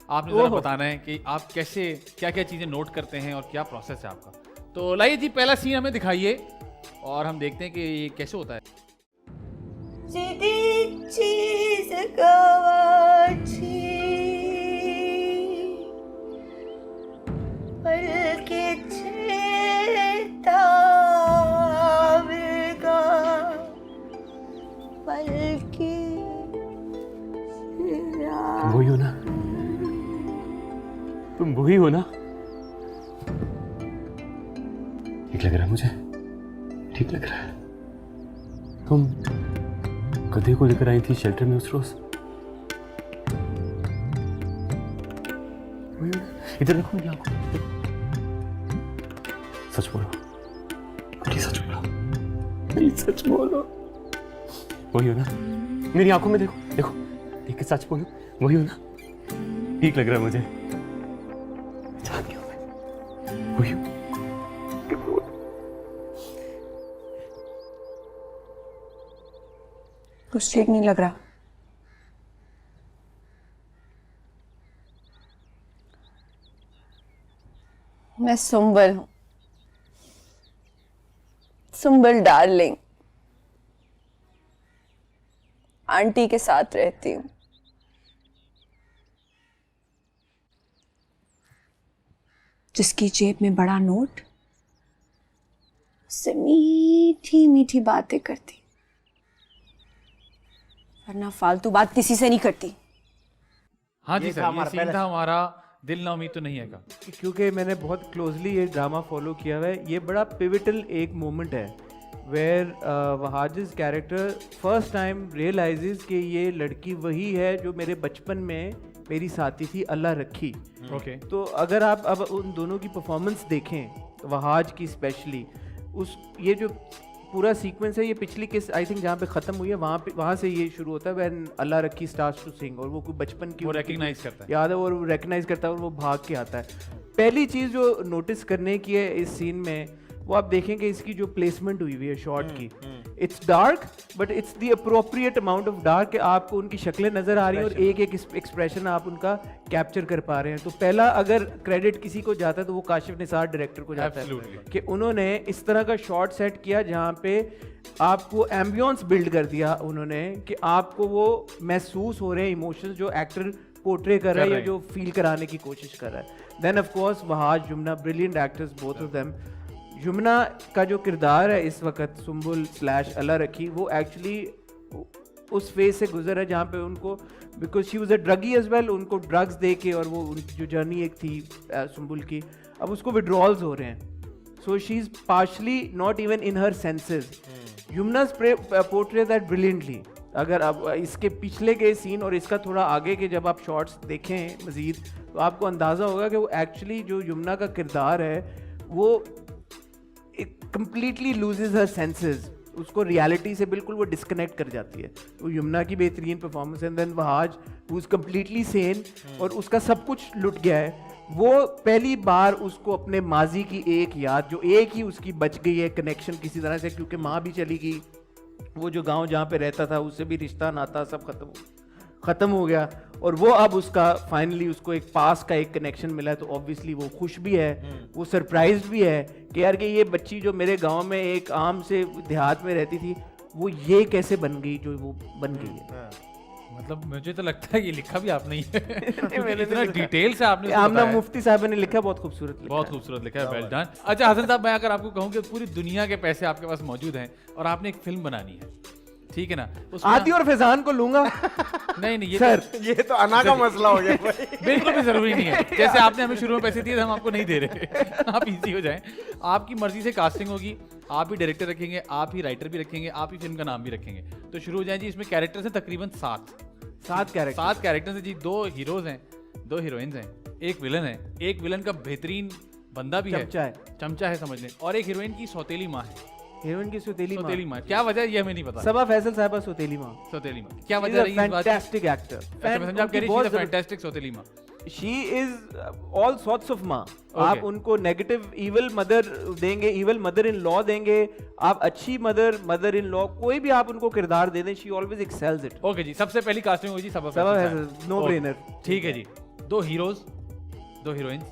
आपने जरा बताना है कि आप कैसे क्या क्या चीज़ें नोट करते हैं और क्या प्रोसेस है आपका। तो लाइए जी, पहला सीन हमें दिखाइए और हम देखते हैं कि ये कैसे होता है। जदी चीज गवाची बल्कि चेता आवेगा, बल्कि तुम वही हो ना, तुम वही हो ना। ठीक लग रहा है मुझे, ठीक लग रहा है। तुम गधे को लेकर आई थी शेल्टर में उस रोज। इधर देखो मेरी आंखों में, सच बोलो, प्लीज सच बोलो, प्लीज सच बोलो। वही हो ना, मेरी आंखों में देखो, देखो देख के सच बोलो, वही हो ना। ठीक लग रहा है मुझे, जानती हूँ मैं, वही हो। कुछ ठीक नहीं लग रहा। मैं सुंबल हूं, सुंबल डार्लिंग। आंटी के साथ रहती हूँ। जिसकी जेब में बड़ा नोट, उससे मीठी मीठी बातें करती, वरना फालतू बात किसी से नहीं करती। हाँ जी ये सर, था ये हमारा सीन पहला था हमारा दिल ना उम्मीद तो नहीं है का। क्योंकि मैंने बहुत क्लोजली ये ड्रामा फॉलो किया हुआ है। ये बड़ा पिविटल एक मोमेंट है where Wahaj's character first time realises कि ये लड़की वही है जो मेरे बचपन में मेरी साथी थी, अल्लाह रखी। ओके तो अगर आप अब उन दोनों की परफॉर्मेंस देखें, वहाज की स्पेशली, उस ये जो पूरा सीक्वेंस है, ये पिछली किस आई थिंक जहाँ पे ख़त्म हुई है वहाँ से ये शुरू होता है, व्हेन अल्लाह रखी स्टार्ट्स टू सिंग, और वो कोई बचपन की वो रिकग्नाइज करता है, याद है, और वो रिकग्नाइज करता है और वो भाग के आता है। पहली चीज़ जो नोटिस करने की है इस सीन में, वो आप देखेंगे इसकी जो प्लेसमेंट हुई हुई है शॉट की, it's dark but it's the appropriate amount of dark, आपको उनकी शक्लें नजर आ रही हैं और एक एक एक्सप्रेशन आप उनका कैप्चर कर पा रहे हैं। तो पहला अगर क्रेडिट किसी को जाता है तो वो काशिफ निसार डायरेक्टर को जाता है कि उन्होंने इस तरह का शॉट सेट किया जहाँ पे आपको एम्बियंस बिल्ड कर दिया उन्होंने, कि आपको वो महसूस हो रहे हैं इमोशंस जो एक्टर पोर्ट्रे कर रहा है या जो फील कराने की कोशिश कर रहा है। Then of course Wahaj, Jumna, brilliant actors both of them. Jumna का जो किरदार है इस वक्त सुम्बुल / अल्लाह रखी, वो एक्चुअली उस फेज से गुजर है जहाँ पे उनको, because she was a druggie as well, उनको ड्रग्स दे के, और वो उनकी जो जर्नी एक थी सुम्बुल की, अब उसको विड्रॉल्स हो रहे हैं, so she is partially not even in her senses. Jumna's portray that brilliantly. अगर आप इसके पिछले के सीन और इसका थोड़ा आगे के जब आप शॉट्स देखें मजीद, तो आपको अंदाज़ा होगा कि वो एक्चुअली जो जुमना का किरदार है वो कंप्लीटली लूजेस हर सेंसेस, उसको रियलिटी से बिल्कुल वो डिस्कनेक्ट कर जाती है। तो यमुना की बेहतरीन परफॉर्मेंस है। Then Wahaj who is completely sane, और उसका सब कुछ लुट गया है। वो पहली बार उसको अपने माजी की एक याद, जो एक ही उसकी बच गई है कनेक्शन किसी तरह से, क्योंकि माँ भी चली गई, वो जो गांव जहाँ पे रहता था उससे भी रिश्ता नाता सब ख़त्म हो गया, और वो अब उसका फाइनली उसको एक पास का एक कनेक्शन मिला है। तो ऑब्वियसली वो खुश भी है, वो सरप्राइज भी है कि यार कि ये बच्ची जो मेरे गांव में एक आम से देहात में रहती थी, वो ये कैसे बन गई जो वो बन गई है। मतलब मुझे तो लगता है ये लिखा भी आपने ही है। मैंने इतना डिटेल से आपने आमना मुफ्ती साहब ने लिखा, बहुत खूबसूरत लिखा, बहुत खूबसूरत लिखा है, वेल डन। अच्छा हसन साहब, मैं अगर आपको कहूँ कि पूरी दुनिया के पैसे आपके पास मौजूद हैं और आपने एक फिल्म बनानी है, ठीक है ना, आदि और फैजान को लूंगा। नहीं ये सर ये तो अना का मसला हो गया भाई। बिल्कुल भी जरूरी नहीं है। जैसे आपने हमें शुरू में पैसे दिए थे, हम आपको नहीं दे रहे। आप इजी हो जाएं, आपकी मर्जी से कास्टिंग होगी, आप ही डायरेक्टर रखेंगे, आप ही राइटर भी रखेंगे, आप ही फिल्म का नाम भी रखेंगे। तो शुरू हो जाए जी। इसमें कैरेक्टर्स हैं तकरीबन 7 कैरेक्टर्स हैं जी। 2 हीरोज हैं, 2 हीरोइंस हैं, एक विलन है, एक विलन का बेहतरीन बंदा भी है, चमचा है समझ लें, और एक हीरोइन की सौतेली माँ है। हीरोइन की सौतेली माँ, क्या वजह है ये हमें नहीं पता। सबा फैसल साहिबा सौतेली माँ, क्या वजह रही इस बात की? फैंटास्टिक एक्टर, पंजाब कह रही थी फैंटास्टिक सौतेली माँ। She is all sorts of माँ। आप उनको नेगेटिव इविल मदर देंगे, इविल मदर इन लॉ देंगे, आप अच्छी मदर इन लॉ, कोई भी आप उनको किरदार दे दें, शी ऑलवेज एक्सेल्स इट। ओके जी, सबसे पहली कास्टिंग होगी जी सबा फैसल, नो ब्रेनर। ठीक है जी। 2 हीरोज, 2 हीरोइंस,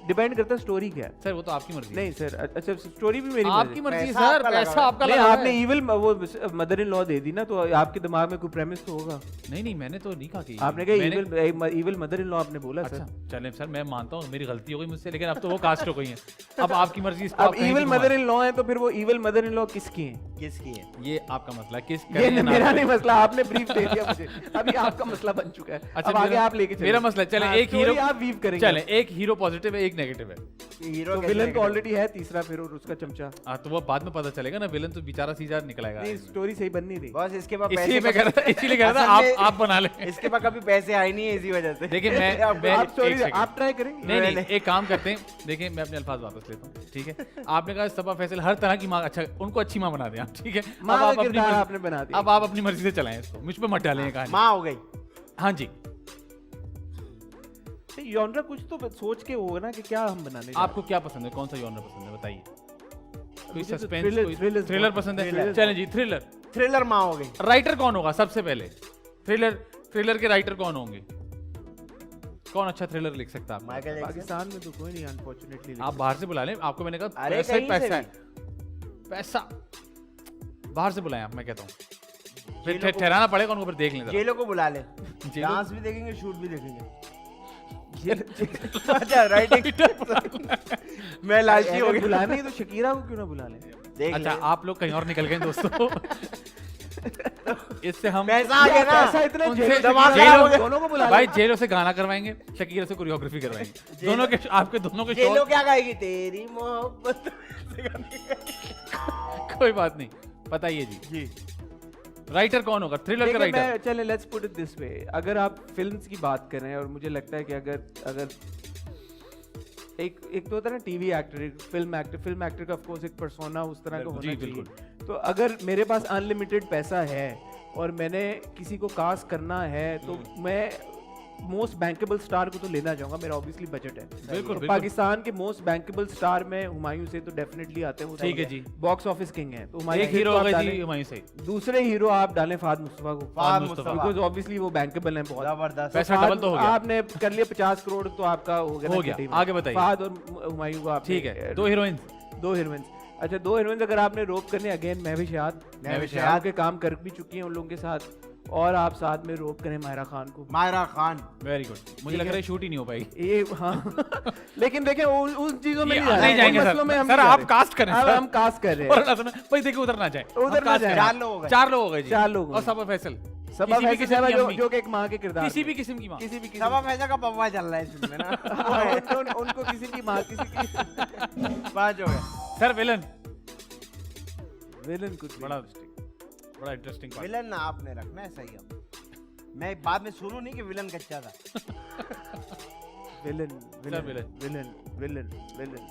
डिपेंड करता है स्टोरी क्या है। सर वो तो आपकी मर्जी। नहीं सर, अच्छा स्टोरी भी मेरी आपकी मर्जी है सर, पैसा आपका नहीं, लगा है। आपने इविल वो मदर इन लॉ दे दी ना, तो आपके दिमाग में कोई प्रेमिस तो होगा। नहीं मैंने तो नहीं कहा कि आपने कहा इविल मदर इन लॉ आपने बोला। अच्छा, सर चलें सर, मैं मानता हूँ मेरी गलती हो गई मुझसे, लेकिन अब तो वो कास्ट हो गई है। अब आपकी मर्जी। अब इविल मदर इन लॉ है तो फिर वो इविल मदर इन लॉ किसकी है? ये आपका मसला है। ये मेरा नहीं मसला, आपने ब्रीफ दे दिया मुझे, अभी आपका मसला बन चुका है। अब आगे आप लेके चलिए। मेरा मसला, चलें एक हीरो आप वीव करेंगे। चलें एक हीरो पॉजिटिव है, एक नेगेटिव है। हीरो विलन तो ऑलरेडी है तीसरा, फिर और उसका चमचा। हाँ तो वो बाद में पता चलेगा ना, विलन तो बेचारा सीधा निकल आएगा। नहीं, स्टोरी सही बन नहीं रही बस इसके बाद इसीलिए मैं कह रहा था आप बना लें। इसके बाद कभी पैसे आए नहीं है इसी वजह से। देखिए मैं आप ट्राई करेंगे। नहीं एक काम करते हैं, देखिए मैं अपने अल्फाज वापस लेता हूँ, ठीक है। आपने कहा सबा फैसल हर तरह की माँ, अच्छा उनको अच्छी माँ बना दें आप, ठीक है। आपने बना दिया, अब आप अपनी मर्जी से चलाएं इसको, मुझ पे मत डालें कहानी। माँ हो गई। हाँ जी, जॉनरा कुछ तो सोच के होगा ना कि क्या हम बनाने। आपको क्या पसंद है, कौन सा जॉनरा पसंद है बताइए? कोई सस्पेंस, थ्रिलर पसंद है? चलें जी थ्रिलर माँ हो गई। राइटर कौन होगा सबसे पहले? थ्रिलर के राइटर कौन होंगे? कौन अच्छा थ्रिलर लिख सकता है? पाकिस्तान में तो कोई नहीं अनफॉर्चुनेटली। आप बाहर से बुला लें, आपको मैंने कहा पैसा बाहर से बुलाएं आप, मैं कहता हूँ फिर ठहराना पड़ेगा उनको, फिर देख लें। जेलों को बुला ले, डांस भी देखेंगे, शूट भी देखेंगे। अच्छा राइटिंग मैं लालची हो गया। बुलाने तो शकीरा को क्यों ना बुला लें? अच्छा आप लोग कहीं और निकल गए दोस्तों। इससे हम पैसा आ गया ना, पैसा इतना दोनों को बुला भाई, जेलों से गाना करवाएंगे, शकीरा से कोरियोग्राफी करवाएंगे, दोनों के आपके दोनों के जेलों क्या गाएगी? तेरी मोहब्बत कोई बात नहीं, बताइए जी। राइटर कौन होगा, थ्रिलर का देखिए, राइटर? मैं चले let's put it this way, अगर आप फिल्म्स की बात कर रहे हैं और मुझे लगता है कि अगर एक तो होता है ना टीवी एक्टर, फिल्म एक्टर का ऑफ कोर्स एक पर्सोना उस तरह का होना चाहिए। तो अगर मेरे पास अनलिमिटेड पैसा है और मैंने किसी को कास्ट करना है तो मैं मोस्ट बैंकेबल स्टार को तो लेना चाहूंगा, मेरा ऑब्वियसली बजट है। बिल्कुल, तो पाकिस्तान के मोस्ट बैंकेबल स्टार में हुमायूं से तो डेफिनेटली आते हैं, वो ठीक है जी। बॉक्स ऑफिस किंग है। तो हुमायूं एक से हीरो तो आप होगा जी डालें। हुमायूं से, दूसरे हीरो आप डालें फहद मुस्तफा को, फहद मुस्तफा। बिकॉज ऑब्वियसली वो बैंकेबल है बहुत जबरदस्त। पैसा डबल तो हो गया। आपने कर लिया 50 करोड़ तो आपका हो गया हो ना गया। kitty में। आगे बताइए। फहद और हुमायूं को आप ठीक है, दो हीरोइंस। दो हीरोइंस। अच्छा, दो हीरोइंस अगर आपने रोप करने, अगेन महविश याद के काम कर भी चुकी हैं उन लोगों के साथ, और आप साथ में रोप करें मायरा खान को। Maira Khan, very good. मुझे लग रहा है शूट ही नहीं हो पाएगी ये हाँ लेकिन देखें उन चीजों में ये नहीं नहीं जाएंगे उन सर। मसलों में हम सर, नहीं जा आप रहे। कास्ट करें अब सर। हम कास्ट कर रहे और हैं। ना सुना, भाई देखिए उधर ना जाए, उधर हम ना cast जाए। करें। 4 लोग हो गए। 4 लोग हो गए जी। 4 लोग हो और गए। सबा फैसल, सबा किसी भी फैसल किस्म साहब की अम्मी। जो कि एक माँ के किरदार किसी में। भी किस्म की माँ। किसी भी सबा फैजा का पप्पा चल रहा है इसमें ना। उनको किसी की माँ किसी की 5 हो गए। सर विलन विलन कुछ बड़ा इंटरेस्टिंग पार्ट। विलन ना आपने रखना है सही। अब मैं बाद में सुनूं नहीं कि विलन कच्चा था। Villain villain. Villain villain villain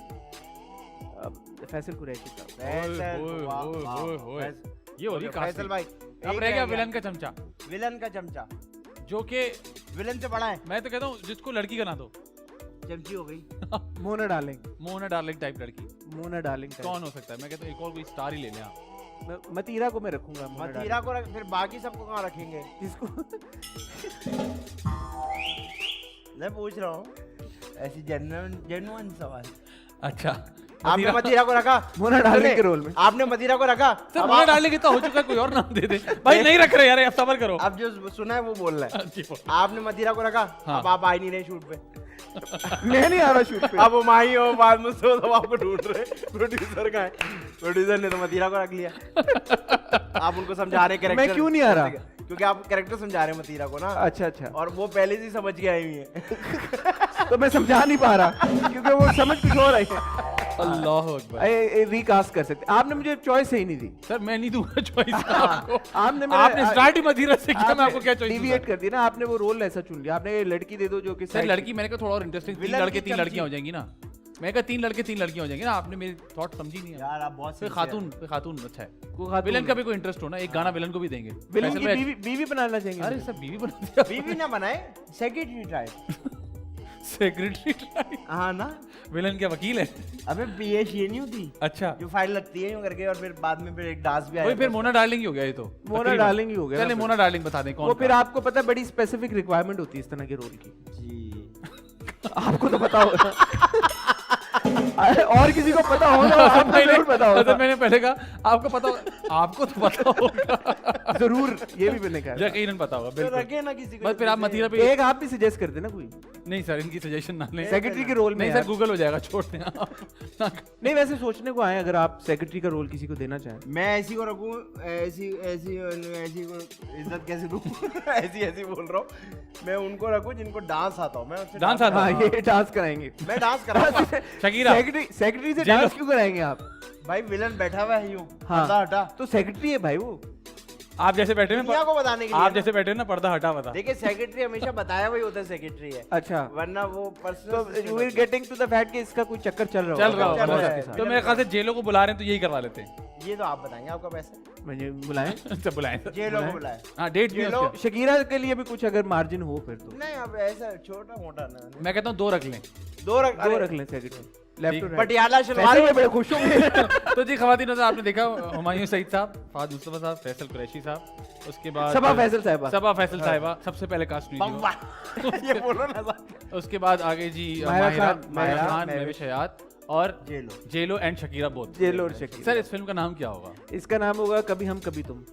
Faisal Qureshi साहब। फैसल, ओए, वाह, ओए, वाह। ओए, ओए। फैसल- ये हो रही फैसल कास्टिंग। भाई, अब एक रह गया गया। विलन का चमचा, विलन का चमचा, जो कि विलन से बड़ा है। मैं तो कहता हूँ जिसको लड़की का ना दो, चमची हो गई। Mona darling. Mona darling type लड़की मोना डार्लिंग कौन हो सकता है? मैं कहता हूँ एक और कोई स्टार ही ले लें आप। मतीरा को मैं रखूंगा। मतीरा को रख, फिर बाकी सबको कहाँ रखेंगे? किसको? मैं पूछ रहा हूँ, ऐसी जेन्युइन सवाल। अच्छा, आपने मतीरा को रखा? मोना डार्लिंग सुने, के रोल में। आपने मतीरा को रखा? सर अब मोना आप- डार्लिंग तो हो चुका है, कोई और नाम दे दे भाई। नहीं रख रहे यार, आप सबर करो। अब जो सुना है वो बोल रहा है। जी, बोलो। आपने मतीरा को रखा, हाँ। अब आप आ ही नहीं रहे शूट पे। मैं नहीं आ रहा शूट पे। अब माही हो बाद में सो तो आपको ढूंढ रहे। प्रोड्यूसर का है, प्रोड्यूसर ने तो मतीरा को रख लिया। आप उनको समझा रहे कैरेक्टर। मैं क्यों नहीं आ रहा? क्योंकि आप कैरेक्टर समझा रहे हैं मतीरा को ना। अच्छा अच्छा। और वो पहले से ही समझ के आई हुई है। तो मैं समझा नहीं पा रहा क्योंकि वो समझ कुछ हो रही है। अल्लाह अकबर। रिकास्ट कर सकते। आपने मुझे चॉइस ही नहीं दी। सर मैं नहीं दूंगा चॉइस आपको। आपने स्टार्ट ही मदीरा से किया, मैं आपको क्या चॉइस डिविएट कर दिया ना आपने, वो रोल ऐसा चुन लिया आपने। लड़की दे दो जो कि सर लड़की, मैंने कहा थोड़ा और इंटरेस्टिंग, 3 विलन लड़के की 3 चमची। लड़कियां हो जाएंगी ना। मैं कहा 3 लड़के 3 लड़कियां हो जाएंगी ना। आपने मेरी थॉट समझी नहीं है यार आप बहुत फिर खातून अच्छा है। को खातून विलन का भी कोई इंटरेस्ट हो ना, एक गाना विलन को भी देंगे। विलन फैसल की भाई, बीवी बनाना चाहेंगे। अरे सर बीवी बना दिया। बीवी ना बनाए, सेक्रेटरी टाइप। सेक्रेटरी हाँ ना, विलन क्या वकील है? अबे पीएच ये नहीं होती अच्छा, जो फाइल लगती है यूं करके, और फिर बाद में फिर एक डांस भी आया। वही फिर मोना डार्लिंग ही हो गया ये तो। मोना तकरीबन। डार्लिंग ही हो गया ना चलिए फिर। मोना डार्लिंग बता दें कौन वो फिर था। आपको पता है बड़ी स्पेसिफिक रिक्वायरमेंट होती है इस तरह के रोल की। जी। आपको तो पता होगा। और किसी को पता होगा, आपको जरूर पता मतलब होगा। मैंने पहले कहा आपको पता होगा, आपको तो पता होगा। जरूर, ये भी मैंने कहा। यकीनन पता होगा तो बिल्कुल। रखे ना किसी को। बस फिर आप मतीरा पे एक आप भी सजेस्ट कर देना कोई नहीं सर, इनकी सजेशन ना लें। सेक्रेटरी के रोल में। नहीं यार। सर, गूगल हो जाएगा, छोड़ दें आप। नहीं, वैसे सोचने को आए अगर आप सेक्रेटरी का रोल किसी को देना चाहें। मैं ऐसी को रखूं, ऐसी ऐसी ऐसी को इज्जत कैसे दूं? ऐसी बोल रहा हूं। मैं उनको रखूं जिनको डांस आता हो। मैं उनसे डांस आता हाँ, है? ये डांस कराएंगे। मैं डांस कराऊंगा। शकीरा। सेक्रेटरी से जी लो। डांस क्यों कराएंगे आप? भाई विलन बैठा हुआ है यूं, हाँ। पर्दा हटा। तो सेक्रेटरी है भाई वो। आप जैसे बैठे दुनिया ना, को बताने के लिए आप ना। जैसे बैठे हो ना, पर्दा हटा बता। देखिए सेक्रेटरी हमेशा बताया वही होता है सेक्रेटरी है, अच्छा, वरना वो तो personal. You will getting to the fact कि इसका कोई चक्कर चल रहा चल रहा चल रहा होगा है। तो मेरे ख्याल से जेलों को बुला रहे हैं तो यही करवा लेते हैं। ये तो आप बताएंगे, आपका पैसा। मुझे बुलाएं। अच्छा बुलाएं। जेलों को बुलाए। हाँ, डेट भी है जेलों- उसके। शकीरा के लिए भी कुछ अगर मार्जिन हो फिर तो नहीं अब ऐसा छोटा मोटा ना। मैं कहता हूँ 2 रख लें। दो रख, दो अरे, रख लें secretary. Left to right. Patiala वैसे शलवार मैं बड़े खुश होंगे। तो जी खवातीन, आपने देखा हुमायूं सईद साहब, फहद मुस्तफा साहब, फैसल कुरैशी साहब, उसके बाद सबा फैसल साहिबा। सबा फैसल साहिबा सबसे पहले कास्ट हुई थी वो। बम्बा। ये बोलो ना साहब। उसके बाद आगे जी माहिरा माहिरा खान, खान, महविश हयात और जेलो एंड शकीरा बोथ। जेलो और शकीरा। सर इस फिल्म का नाम क्या होगा? इसका नाम होगा कभी हम कभी तुम।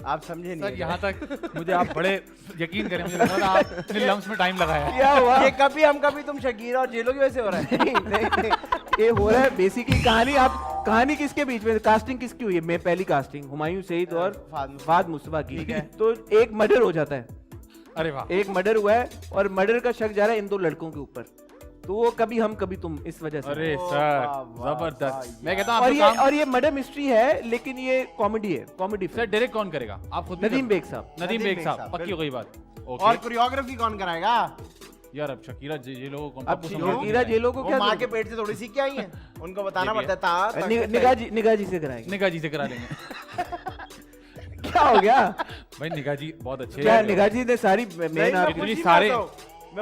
आप समझे सर नहीं। यहाँ तक मुझे आप बड़े यकीन करें, मुझे लग रहा था आपने लम्स में टाइम लगाया है। क्या हुआ? ये कभी हम कभी तुम शकीरा और जेलो की वजह से हो रहा है। नहीं, ये हो रहा है बेसिकली कहानी। आप कहानी किसके बीच में, कास्टिंग किसकी हुई है? मैं पहली कास्टिंग हुमायूं सईद और फहद मुस्तफा की। तो एक मर्डर हो जाता है। अरे वाह। एक मर्डर हुआ है और मर्डर का शक जा रहा है इन दो लड़कों के ऊपर। तो वो कभी हम कभी तुम इस वजह से। अरे वाह, सर वाह, जबरदस्त। वाह, मैं कहता हूँ और आपको ये काम और ये मर्डर मिस्ट्री है, लेकिन ये कॉमेडी है, कॉमेडी सर फिल्म। डायरेक्ट कौन करेगा? आप खुद भी नदीम कर- बेग साहब। नदीम बेग साहब, साहब, पक्की हो गई बात। और ओके कोरियोग्राफी कौन कराएगा? यार अब शकीरा जे लोगों को अब पप्पू समझ नहीं शकीरा आए। जे लोगों को वो क्या माँ के करूं? पेट से थोड़ी सीख के आई हैं, उनको बताना ये भी पड़ता था। निगाह जी से कराएंगे। निगाह जी से करा लेंगे। क्या हो गया? भाई निगाह जी बहुत अच्छे क्या हैं। निगाह जी ने सारी मेन आप इतनी सारे-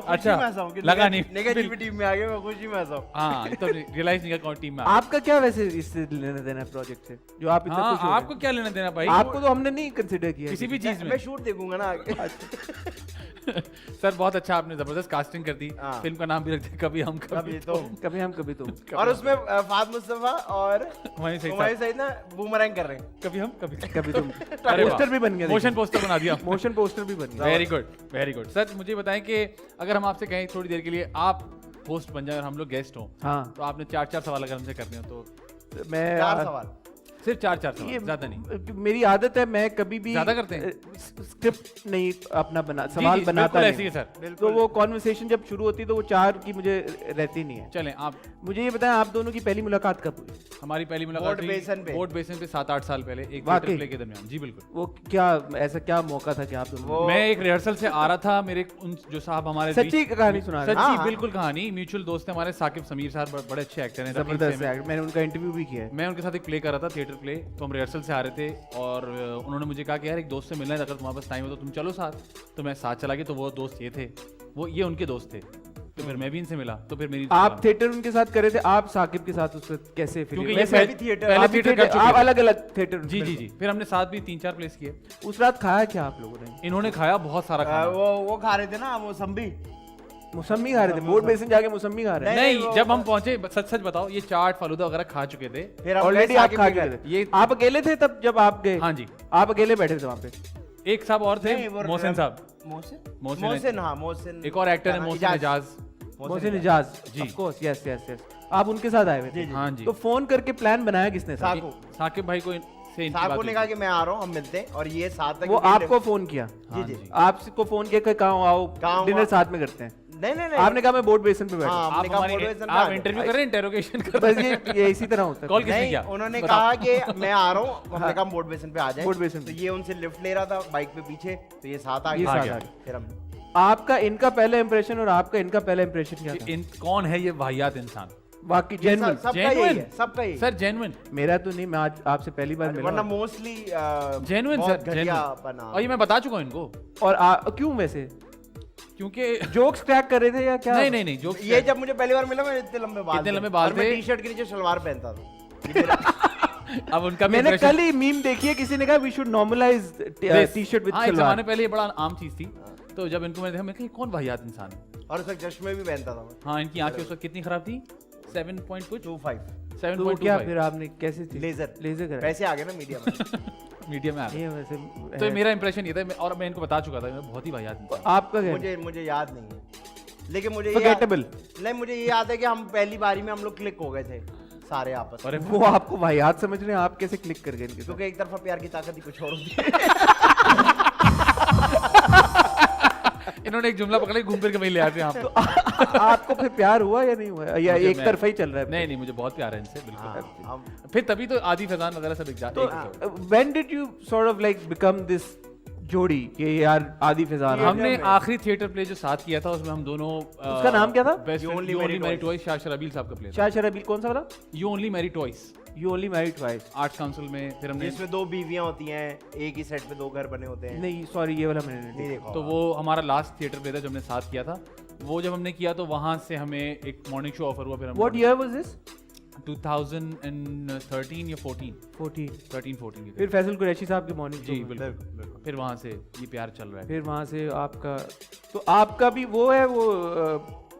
अच्छा, लगा लगा नहीं। नेगेटिव टीम में आ गए, मैं खुशी में हंसा हूं। हाँ ये तो रियलाइज नहीं कर कौन टीम में आ गया। आपका क्या वैसे इससे लेना देना है प्रोजेक्ट से, जो आप इतना हाँ खुश हो रहे आपको क्या लेना देना भाई? हैं? आपको तो हमने नहीं कंसिडर किया किसी भी चीज में। मैं शूट देखूंगा ना। सर बहुत अच्छा, आपने जबरदस्त कास्टिंग कर दी। हाँ। फिल्म का नाम भी रखते कभी हम कभी कभी तो कभी हम कभी तुम। और उसमें फाद मुस्तफा और हमारी सही हुमायूं सईद ना बूमरैंग कर रहे हैं। कभी हम कभी कभी तुम अरे वाह। पोस्टर भी बन गया। मोशन पोस्टर बना दिया। मोशन पोस्टर भी बन गया। Very good very good. Sir मुझे बताएं कि अगर हम आपसे कहें थोड़ी देर के लिए आप होस्ट बन जाए और हम लोग गेस्ट हों, हाँ तो आपने 4-4 सवाल अगर हमसे करने हो तो मैं 4 सवाल। सिर्फ 4-4 सवाल, ये ज्यादा नहीं। मेरी आदत है, मैं कभी भी ज्यादा करते हैं? स्क्रिप्ट नहीं अपना बना जी, सवाल जी, बनाता बिल्कुल ऐसी है नहीं। सर। तो वो कॉन्वर्सेशन जब शुरू होती है तो वो 4 की मुझे रहती नहीं है। चलें आप, मुझे ये बताएं आप दोनों की पहली मुलाकात कब हुई? हमारी पहली मुलाकात बोट बेसन पे। बोट बेसन पे 7-8 साल पहले एक थिएटर वाकई? प्ले के दरमियान। जी बिल्कुल। वो क्या ऐसा क्या मौका था कि आप दोनों मैं एक रिहर्सल से आ रहा था, मेरे उन जो साहब हमारे सच्ची कहानी सुना रहे हैं? सच्ची हाँ। बिल्कुल कहानी। म्यूचुअल दोस्त है हमारे साकिब समीर साहब, बड़े अच्छे एक्टर हैं। जबरदस्त है, मैंने उनका इंटरव्यू भी किया है। मैं उनके साथ एक प्ले कर रहा था, थिएटर प्ले। तो हम रिहर्सल से आ रहे थे और उन्होंने मुझे कहा कि यार एक दोस्त से मिलना है, अगर तुम्हारे पास टाइम हो तो तुम चलो साथ। तो मैं साथ चला गया। तो वो दोस्त ये थे, वो ये उनके दोस्त थे। तो फिर मैं भी इनसे मिला। तो फिर मेरी आप थिएटर उनके साथ करे थे, आप साकिब के साथ उस वक्त कैसे फिर? क्योंकि ये वैसे पहले भी थिएटर- पहले आप भी थिएटर कर चुके आप थे। अलग अलग थिएटर। जी जी जी। फिर हमने साथ भी 3-4 प्लेस किए। उस रात खाया क्या आप लोगों ने? इन्होंने खाया बहुत सारा खाना। वो खा रहे थे ना मौसम्बी। मौसम्मी खा रहे थे? बोट बेसिन जाके मौसम्मी खा रहे हैं? नहीं, नहीं वो- जब हम पहुंचे, सच सच बताओ, ये चाट फालूदा वगैरह खा चुके थे। फिर हम ऑलरेडी गए आप साकिब खा के गए घर। थे? ये आप अकेले थे तब जब आप गए? हाँ जी, आप अकेले बैठे थे वहाँ पे? एक साहब और थे, नहीं, वो- मोहसिन साहब। मोहसिन मोहसिन, हाँ मोहसिन। एक और एक्टर है मोहसिन एजाज। मोहसिन इजाज। जी। Of course, yes yes yes. आप उनके साथ आए हुए थे? हाँ जी। तो फोन करके प्लान बनाया किसने? साकू। साकिब भाई को से इनकी साकू बात ने हुई कहा थी। कि मैं आ रहा हूँ, हम मिलते हैं। और ये साथ तक वो आपको फोन किया? हाँ जी, जी। जी। आपको फोन किया कि कहाँ आओ, कहाँ डिनर आओ? साथ में करते हैं? नहीं नहीं नहीं। आपने कहा मैं बोट बेसिन पे बैठा हाँ, आप हमने कहा हमारी बोट बेसन पे आ आप जाओ। इंटरव्यू कर रहे हैं, इंटेरोगेशन कर बस रहे हैं। ये इसी तरह होता है। कॉल किसने नहीं, किया? उन्होंने बताओ। कहा कि मैं आ रहा हूँ, हमने कहा बोट बेसन पे आ जाए। बोट बेसन तो पे। ये उनसे लिफ्ट ले रहा था बाइक पे पीछे, तो ये साथ आ ये गया। साथ गया। आ गए। फिर हम आपका इनका पहला इंप्रेशन और आपका इनका पहला इंप्रेशन क्या था? इन कौन है ये वाहियात इंसान? वाकई जेन्युइन? सबका यही Genuine? है, सबका यही है। सर जेन्युइन मेरा तो नहीं, मैं आज आपसे पहली बार मिला वरना हूं। मोस्टली जेन्युइन सर घटिया जेन्युइन। बना। और ये मैं बता चुका हूँ इनको, और क्यों वैसे? क्योंकि जोक्स क्रैक कर रहे थे या क्या? नहीं नहीं नहीं जो ये जब मुझे पहली बार मिला, मैं इतने लंबे बाल इतने थे। लंबे बाल और मैं थे। टी-शर्ट के नीचे सलवार पहनता था। अब उनका भी मैंने impression- कल ही मीम देखी है, किसी ने कहा we should normalise This- T-shirt with हाँ, एक सलवार। जमाने पहले ये बड़ा आम चीज थी। तो जब इनको मैंने देखा, मैं कहा ये कौन वाहियात इंसान है। और उस वक्त चश्मे भी पहनता था मैं। हाँ, इनकी आंखें उस वक्त कितनी खराब थी? 7 point कुछ 25 तो 7.25 क्या फिर आपने कैसे थी? लेजर लेजर करा? पैसे आ गए ना मीडिया में। मीडिया में आ गया। ये वैसे तो है। मेरा इंप्रेशन ये था, और मैं इनको बता चुका था, मैं बहुत ही वाहियात इंसान हूँ। आपका क्या? मुझे मुझे याद नहीं है, लेकिन मुझे ये Forgettable? नहीं, मुझे ये याद है कि हम पहली बारी में हम लोग क्लिक हो गए थे सारे आपस में। अरे वो आपको वाहियात समझ रहे हैं, आप कैसे क्लिक कर गए इनके साथ? क्योंकि एक तरफा प्यार की ताकत ही कुछ और होती है। इन्होंने एक जुमला पकड़ा, घूम फिर के वहीं ले आते हैं यहाँ पे। आपको फिर प्यार हुआ या नहीं हुआ, या मुझे एक मैं- तरफा ही चल रहा है? नहीं नहीं, मुझे बहुत प्यार है इनसे हाँ, बिल्कुल। हम फिर तभी तो आदि फैजान वगैरह सब एक तो एक- when did you sort of like become this जोड़ी, ये यार आदि फैजान? हमने आखिरी थिएटर प्ले जो साथ किया था, उसमें हम दोनों उसका नाम क्या था? You only marry toys, Shah Sharabeel साहब का प्ले था। शाह शराबील कौन सा वाला? You only marry toys, you only married twice? Arts council में। फिर हमने जिसमें 2 बीवियां होती हैं, एक ही सेट पे 2 घर बने होते हैं। नहीं सॉरी, ये वाला मैंने नहीं नहीं देखा तो वो हमारा लास्ट थिएटर प्ले था जो हमने साथ किया था। वो जब हमने किया तो वहां से हमें एक मॉर्निंग शो ऑफर हुआ। फिर हम व्हाट ईयर वाज दिस? 2013 या 14 14। 13-14 की। फिर फैसल कुरैशी साहब के मॉर्निंग जी बिल्कुल। फिर वहां से ये प्यार चल रहा है। फिर वहां से आपका, तो आपका भी वो है, वो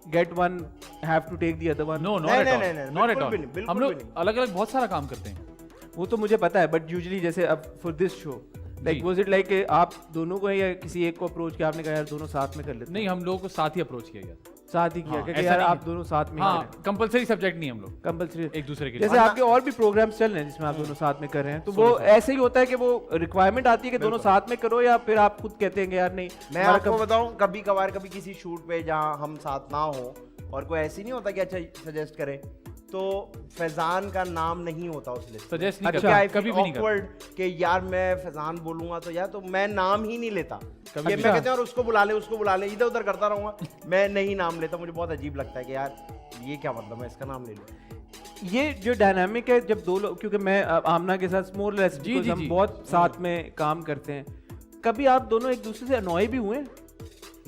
get one have to take the other one? No नहीं, नॉट एट नहीं, ऑल, नहीं, नहीं, नॉट एट बिल्कुल ऑल। भी नहीं, बिल्कुल हम भी लोग नहीं। अलग अलग बहुत सारा काम करते हैं। वो तो मुझे पता है, बट यूजुअली जैसे अब फॉर दिस शो लाइक जी। वाज इट लाइक आप दोनों को या किसी एक को अप्रोच किया, आपने कहा यार दोनों साथ में कर लेते हैं? नहीं, हम लोगों को साथ ही अप्रोच किया गया। साथ ही किया हाँ, क्योंकि ऐसा यार नहीं आप है। दोनों साथ में हाँ, कंपलसरी सब्जेक्ट नहीं हम लोग कंपलसरी। एक दूसरे के लिए। जैसे आपके और भी प्रोग्राम्स चल रहे हैं जिसमें आप दोनों साथ में कर रहे हैं, तो वो ऐसे ही होता है कि वो रिक्वायरमेंट आती है कि दोनों साथ में करो, या फिर आप खुद कहते हैं कि यार नहीं मैं हमारा आपको बताऊं, कभी कभार कभी किसी शूट पे जहां हम साथ ना हो, और कोई ऐसी नहीं होता कि अच्छा सजेस्ट करे, तो फैजान का नाम नहीं होता उस लिस्ट में। सजेस्ट नहीं क्योंकि करता, I feel कभी भी नहीं करता। awkward कि यार मैं फैजान बोलूंगा तो यार, तो मैं नाम ही नहीं लेता। कभी ये भी मैं कहते हैं और उसको बुला ले, इधर उधर करता रहूंगा, मैं नहीं नाम लेता। मुझे बहुत अजीब लगता है कि यार ये क्या मतलब, मैं इसका नाम ले लूं। ये जो डायनामिक है जब दो लोग, क्योंकि मैं आमना के साथ मोर लेस जी, जी, हम जी। बहुत साथ में काम करते हैं, कभी आप दोनों एक दूसरे से अनॉय भी हुए?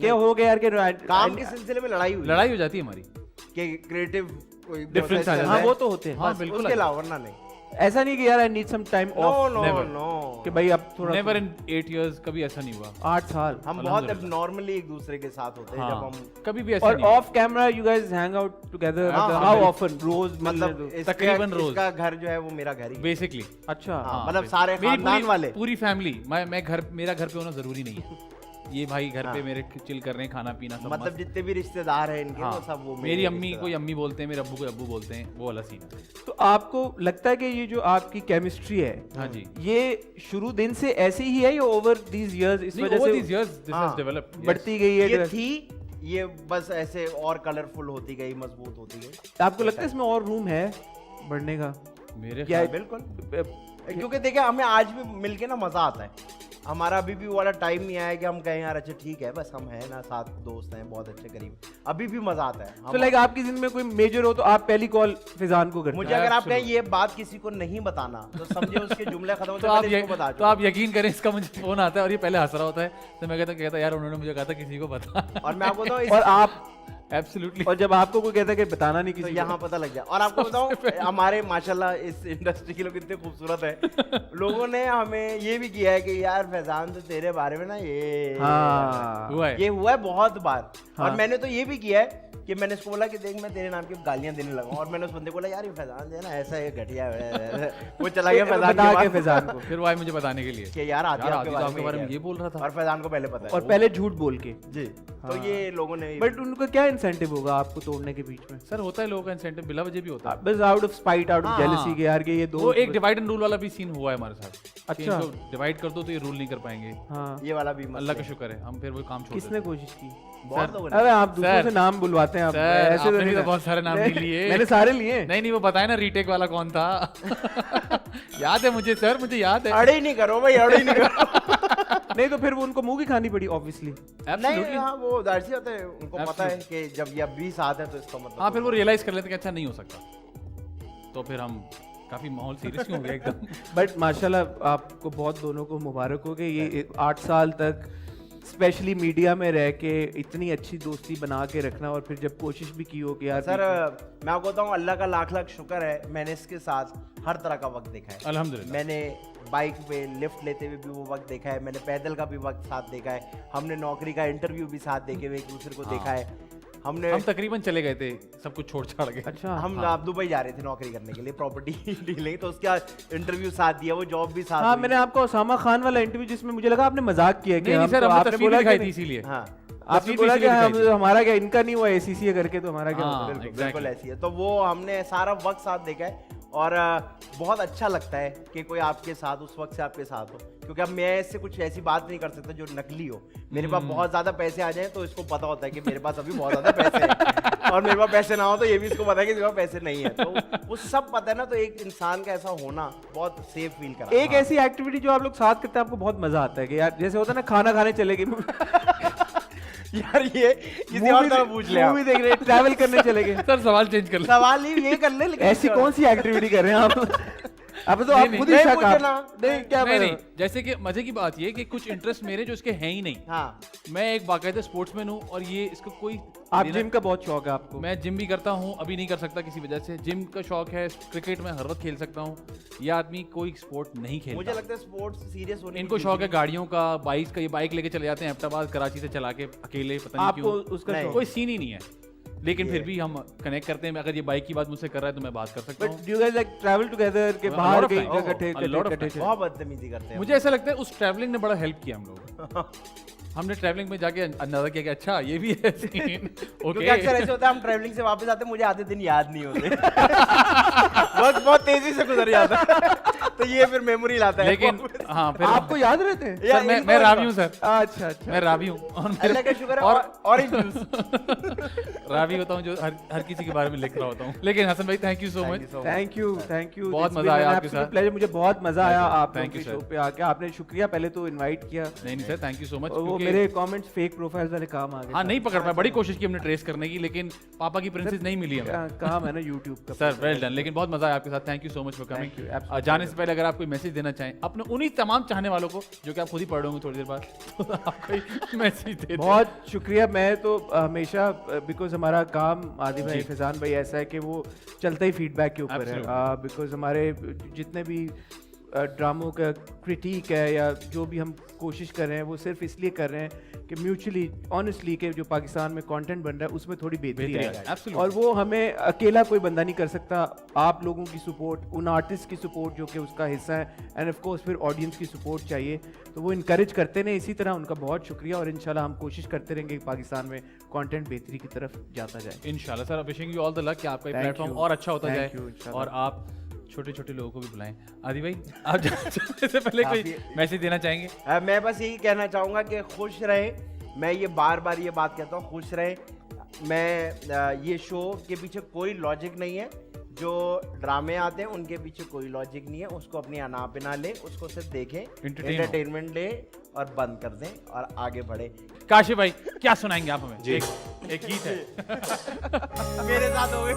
क्या हो गया यार कि काम के सिलसिले में लड़ाई हुई, लड़ाई हो जाती है हमारी, कि क्रिएटिव कोई Difference process आ चल जाता रहा हाँ है, वो तो होते हैं। हाँ, बस बिल्कुल उसके है। अलावा वरना नहीं। ऐसा नहीं कि यार I need some time no off, no never. No, कि भाई अब थोड़ा नेवर इन 8 इयर्स कभी ऐसा नहीं हुआ। 8 साल हम बहुत अल्हम्दुलिल्लाह। नॉर्मली एक दूसरे के साथ होते हैं हाँ, जब हम कभी भी ऐसा और नहीं हुआ। Of camera you guys hang out together, हाँ, हाउ हाँ, ऑफन? रोज मतलब तकरीबन रोज। इसका घर जो है वो मेरा घर ही। बेसिकली अच्छा हाँ, मतलब सारे मेरी खानदान वाले। पूरी फैमिली, मैं घर, मेरा घर पे होना जरूरी नहीं है। ये भाई घर पे हाँ। मेरे चिल कर रहे हैं, खाना पीना सब मतलब मस्त। जितने भी रिश्तेदार हैं इनके हाँ, वो सब वो मेरी मेरे अम्मी रिश्तेदार। कोई अम्मी बोलते हैं, मेरे अब्बू को अब्बू बोलते हैं, वो वाला सीन है। तो आपको लगता है कि ये जो आपकी केमिस्ट्री है, हाँ जी। ये शुरू दिन से ऐसी ही है या ओवर दीज इयर्स इस वजह Over से these years, this has हाँ, developed, yes. बढ़ती गई है? ये थी, ये बस ऐसे और कलरफुल होती गई, मजबूत होती गई। आपको लगता है इसमें और रूम है बढ़ने का? मेरे क्या ख्याल- बिल्कुल, क्योंकि देखिए हमें आज भी मिलके ना मजा आता है। हमारा अभी भी वो वाला टाइम नहीं आया कि हम कहें यार अच्छा ठीक है बस हम हैं ना, साथ दोस्त हैं बहुत अच्छे करीब, अभी भी मजा आता है। तो लाइक आपकी जिंदगी में कोई मेजर हो तो आप पहली कॉल फिजान को करते मुझे अगर आप कहें ये बात किसी को नहीं बताना तो समझे उसके जुमले खत्म हो तो आप जाए, इसको बता तो आप यकीन करें, इसका मुझे फोन आता है और ये पहले हंस रहा होता है, तो मैं कहता यार उन्होंने मुझे कहा था किसी को बता। और मैं आपको बताऊं और आप एब्सोल्युटली। और जब आपको कोई कहता है कि बताना नहीं तो किसी यहाँ पता लग जाए। और आपको बताऊं हमारे माशाल्लाह इस इंडस्ट्री के लोग इतने खूबसूरत है, लोगों ने हमें ये भी किया है कि यार फैजान तो तेरे बारे में ना ये हाँ हुआ है। ये हुआ है बहुत बार। हाँ। और मैंने तो ये भी किया है कि मैंने उसको बोला कि देख मैं तेरे नाम की गालियां देने लगा, और मैंने उस बंदे को बोला यार ये फैजान जो है ना ऐसा है घटिया है, वो चला गया फैजान बता के के पास फैजान को, फिर वो आए मुझे बताने के लिए कि यार आदि यार, आपके आदि तो आपके बारे में ये बोल रहा था। और फैजान को पहले पता है और पहले झूठ बोल के। जी। तो ये लोगों ने बट उनका क्या इंसेंटिव होगा आपको तोड़ने के बीच में? सर होता है लोगों का इंसेंटिव बिला वजह भी होता है। बस out of spite, out of हाँ। जेलसी के यार के ये दो वो एक डिवाइड एंड रूल वाला भी सीन हुआ है हमारे साथ। अच्छा। डिवाइड कर दो तो ये रूल नहीं कर पाएंगे। हाँ ये वाला भी अल्लाह का शुक्र है, हम फिर वो काम छोड़ किसने देते हैं। कोशिश की? बहुत लोगों ने। अरे आप दूसरों सर, से नाम बुलवाते हैं आप, सर, ऐसे आपने भी नहीं तो ना। बहुत सारे नाम नहीं लिए। मैंने सारे लिए। नहीं वो बताया ना रीटेक वाला कौन था। याद है मुझे सर, मुझे याद है। अड़े ही नहीं करो भाई, अड़े ही नहीं करो। नहीं तो फिर वो उनको मुंह की खानी पड़ी ऑब्वियसली। नहीं Absolutely। हाँ वो जाहिर सी बात है, उनको पता है कि जब ये 20 साथ है तो इसका मतलब हाँ फिर वो रियलाइज कर लेते कि अच्छा नहीं हो सकता, तो फिर हम काफी माहौल सीरियस हो गया एकदम। बट माशाल्लाह आपको बहुत दोनों को मुबारक हो कि ये 8 साल तक स्पेशली मीडिया में रह के इतनी अच्छी दोस्ती बना के रखना, और फिर जब कोशिश भी की हो कि यार सर मैं आपको बताऊं अल्लाह का लाख लाख शुक्र है, मैंने इसके साथ हर तरह का वक्त देखा है। अल्हम्दुलिल्लाह। मैंने बाइक पे लिफ्ट लेते हुए भी वो वक्त देखा है, मैंने पैदल का भी वक्त साथ देखा है, हमने नौकरी का इंटरव्यू भी साथ देखे हुए एक दूसरे को देखा है। हमने हम तकरीबन चले गए थे सब कुछ छोड़ छाड़ के। अच्छा हम आप दुबई जा रहे थे नौकरी करने के लिए, प्रॉपर्टी डीलिंग, तो उसका इंटरव्यू साथ दिया, वो जॉब भी साथ हाँ हुई। मैंने आपको ओसामा खान वाला इंटरव्यू जिसमें मुझे लगा आपने मजाक किया कि नहीं हम सर, तो हमने आपने तस्वीर बोला दिखाई कि थी इसीलिए। हाँ आपने तस्वीर बोला भी कि इसीलिए दिखाई थी। हमारा क्या इनका नहीं हुआ एसीसी है करके, तो हमारा क्या हाँ, मतलब? बिल्कुल exactly। बिल्कुल ऐसी है। तो वो हमने सारा वक्त साथ देखा है, और बहुत अच्छा लगता है कि कोई आपके साथ उस वक्त से आपके साथ हो, क्योंकि अब मैं इससे कुछ ऐसी बात नहीं कर सकता जो नकली हो। मेरे पास बहुत ज्यादा पैसे आ जाएं तो इसको पता होता है कि मेरे पास अभी बहुत ज्यादा पैसे हैं, और मेरे पास पैसे ना हो तो ये भी इसको पता है कि मेरे पास पैसे नहीं है। तो वो सब पता है ना, तो एक इंसान का ऐसा होना बहुत सेफ फील करा। एक ऐसी एक्टिविटी जो आप लोग साथ करते हैं आपको बहुत मजा आता है कि यार जैसे होता है ना खाना खाने चले गए, यार ये किसी और तरह पूछ ले आप। मूवी देख रहे, ट्रैवल करने चले गए, सर सवाल चेंज कर ले। सवाल ही ये कर ले, लेकिन ऐसी कौन सी एक्टिविटी कर रहे हैं आप? अब तो आप नहीं, खुद ही नहीं शक पूछो आप ना। नहीं क्या नहीं मैं- नहीं, जैसे कि मजे की बात ये कि कुछ इंटरेस्ट मेरे जो इसके हैं ही नहीं। हाँ मैं एक बाकायदा स्पोर्ट्समैन हूँ और ये इसको कोई आप लेना- जिम का बहुत शौक है आपको? मैं जिम भी करता हूँ, अभी नहीं कर सकता किसी वजह से। जिम का शौक है, क्रिकेट में हर वक्त खेल सकता हूँ। ये आदमी कोई स्पोर्ट नहीं मुझे खेलता। लगता है स्पोर्ट्स सीरियस होने इनको की शौक है जिंदगी- गाड़ियों का, बाइक का। ये बाइक लेके चले जाते हैं अहमदाबाद कराची से चला के अकेले, पता नहीं आपको क्यों। उसका नहीं। शौक? कोई सीन ही नहीं है, लेकिन फिर भी हम कनेक्ट करते हैं। अगर ये बाइक की बात मुझसे कर रहा है तो मैं बात कर सकता बट हूँ। Do you guys like travel together के A बाहर lot of कहीं time. इकट्ठे A lot of इकट्ठे time. बहुत बदतमीजी करते हैं। मुझे ऐसा लगता है उस ट्रैवलिंग ने बड़ा हेल्प किया हम लोगों को। हमने ट्रैवलिंग में जाके अंदाजा किया कि अच्छा ये भी है सीन। क्योंकि अक्सर ऐसे होता है हम ट्रैवलिंग से वापस आते हैं, मुझे आधे दिन याद नहीं होते। वक्त बहुत तेजी से गुजर जाता है। तो ये फिर मेमोरी लाता है। लेकिन हाँ फिर आपको याद रहते हैं? सर मैं रावी हूँ सर। अच्छा अच्छा, मैं रावी हूँ और अल्लाह का शुक्र है और ऑरेंज जूस रावी होता हूँ जो हर किसी के बारे में लिख रहा होता हूँ। लेकिन हसन भाई thank you so much. Thank you. बहुत मजा आया आपके साथ। प्लेजर, मुझे बहुत मजा आया आप Thank you, के sir. शो पे आके। आपने शुक्रिया पहले तो इनवाइट किया। नहीं sir thank you so much. वो मेरे कमेंट्स फेक प्रोफाइल्स वाले काम आ गए। हाँ नहीं पकड़ पाए, बड़ी कोशिश की हमने ट्रेस करने की, लेकिन पापा की प्रिंसेस नहीं मिली हमें। काम है ना यूट्यूब का। सर वेल डन, लेकिन बहुत मजा आया आपके साथ। Thank you so much for Thank you, coming. absolute जाने से पहले अगर आप कोई मैसेज देना चाहें अपने उन्हीं तमाम चाहने वालों को जो कि आप खुद ही पढ़ रहे होंगे थोड़ी देर बाद, तो आप कोई मैसेज दे दें। बहुत शुक्रिया। मैं तो हमेशा बिकॉज हमारा काम आदि भाई फैजान भाई ऐसा है कि वो चलता ही फीडबैक के ऊपर है। बिकॉज हमारे जितने भी ड्रामों का क्रिटिक है या जो भी हम कोशिश कर रहे हैं वो सिर्फ इसलिए कर रहे हैं कि म्यूचुअली ऑनेस्टली के जो पाकिस्तान में कंटेंट बन रहा है उसमें थोड़ी बेहतरी आए। और वो हमें अकेला कोई बंदा नहीं कर सकता। आप लोगों की सपोर्ट, उन आर्टिस्ट की सपोर्ट जो कि उसका हिस्सा है, एंड ऑफ कोर्स फिर ऑडियंस की सपोर्ट चाहिए। तो वो इनकरेज करते हैं इसी तरह, उनका बहुत शुक्रिया। और इंशाल्लाह हम कोशिश करते रहेंगे कि पाकिस्तान में कंटेंट बेहतरी की तरफ जाता जाए इंशाल्लाह। Sir wishing you all the luck कि आपका प्लेटफॉर्म और अच्छा होता जाए और आप छोटे छोटे लोगों को भी बुलाएं। आदि भाई आप जाने से पहले कोई मैसेज देना चाहेंगे? मैं बस यही कहना चाहूंगा कि खुश रहे। मैं ये बार बार ये बात कहता हूँ, खुश रहे। मैं ये शो के पीछे कोई लॉजिक नहीं है। जो ड्रामे आते हैं उनके पीछे कोई लॉजिक नहीं है। उसको अपनी अना पे ना ले, उसको सिर्फ देखें, एंटरटेनमेंट ले और बंद कर दें और आगे बढ़े। काशिफ भाई क्या सुनाएंगे आप हमें? एक गीत है मेरे साथ हो गए।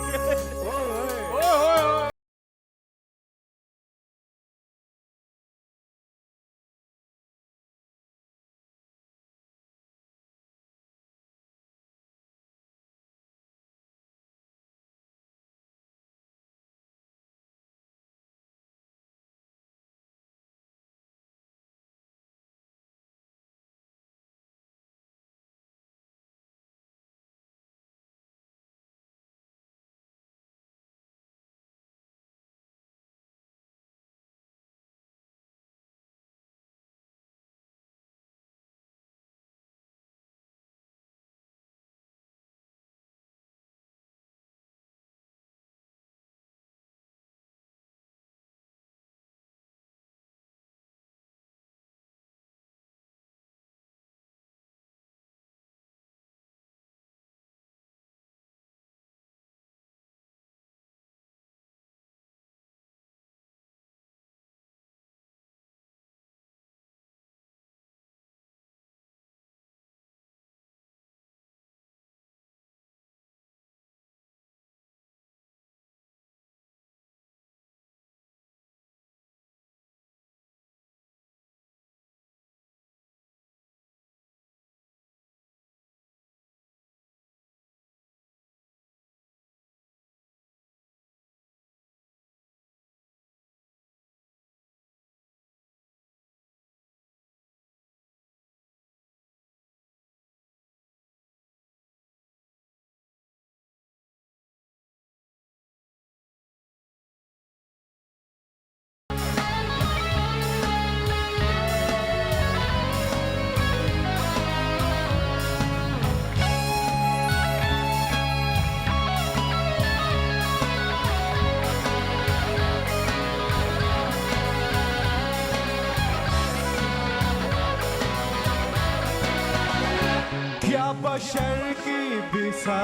बशर की बिसा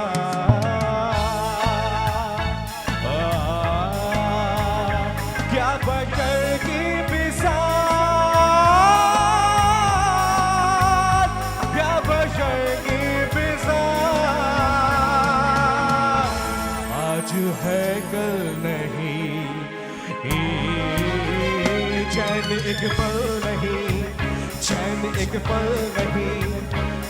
क्या बशर की बिसा क्या बशर की बिसा आज है कल नहीं चैन एक पल नहीं चैन एक पल नहीं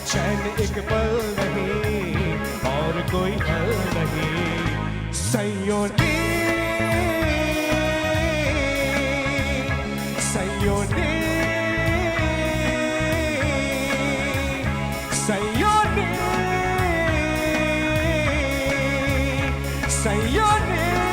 चैन एक पल नहीं और कोई हल नहीं संयोनी संयोनी संयोनी संयोनी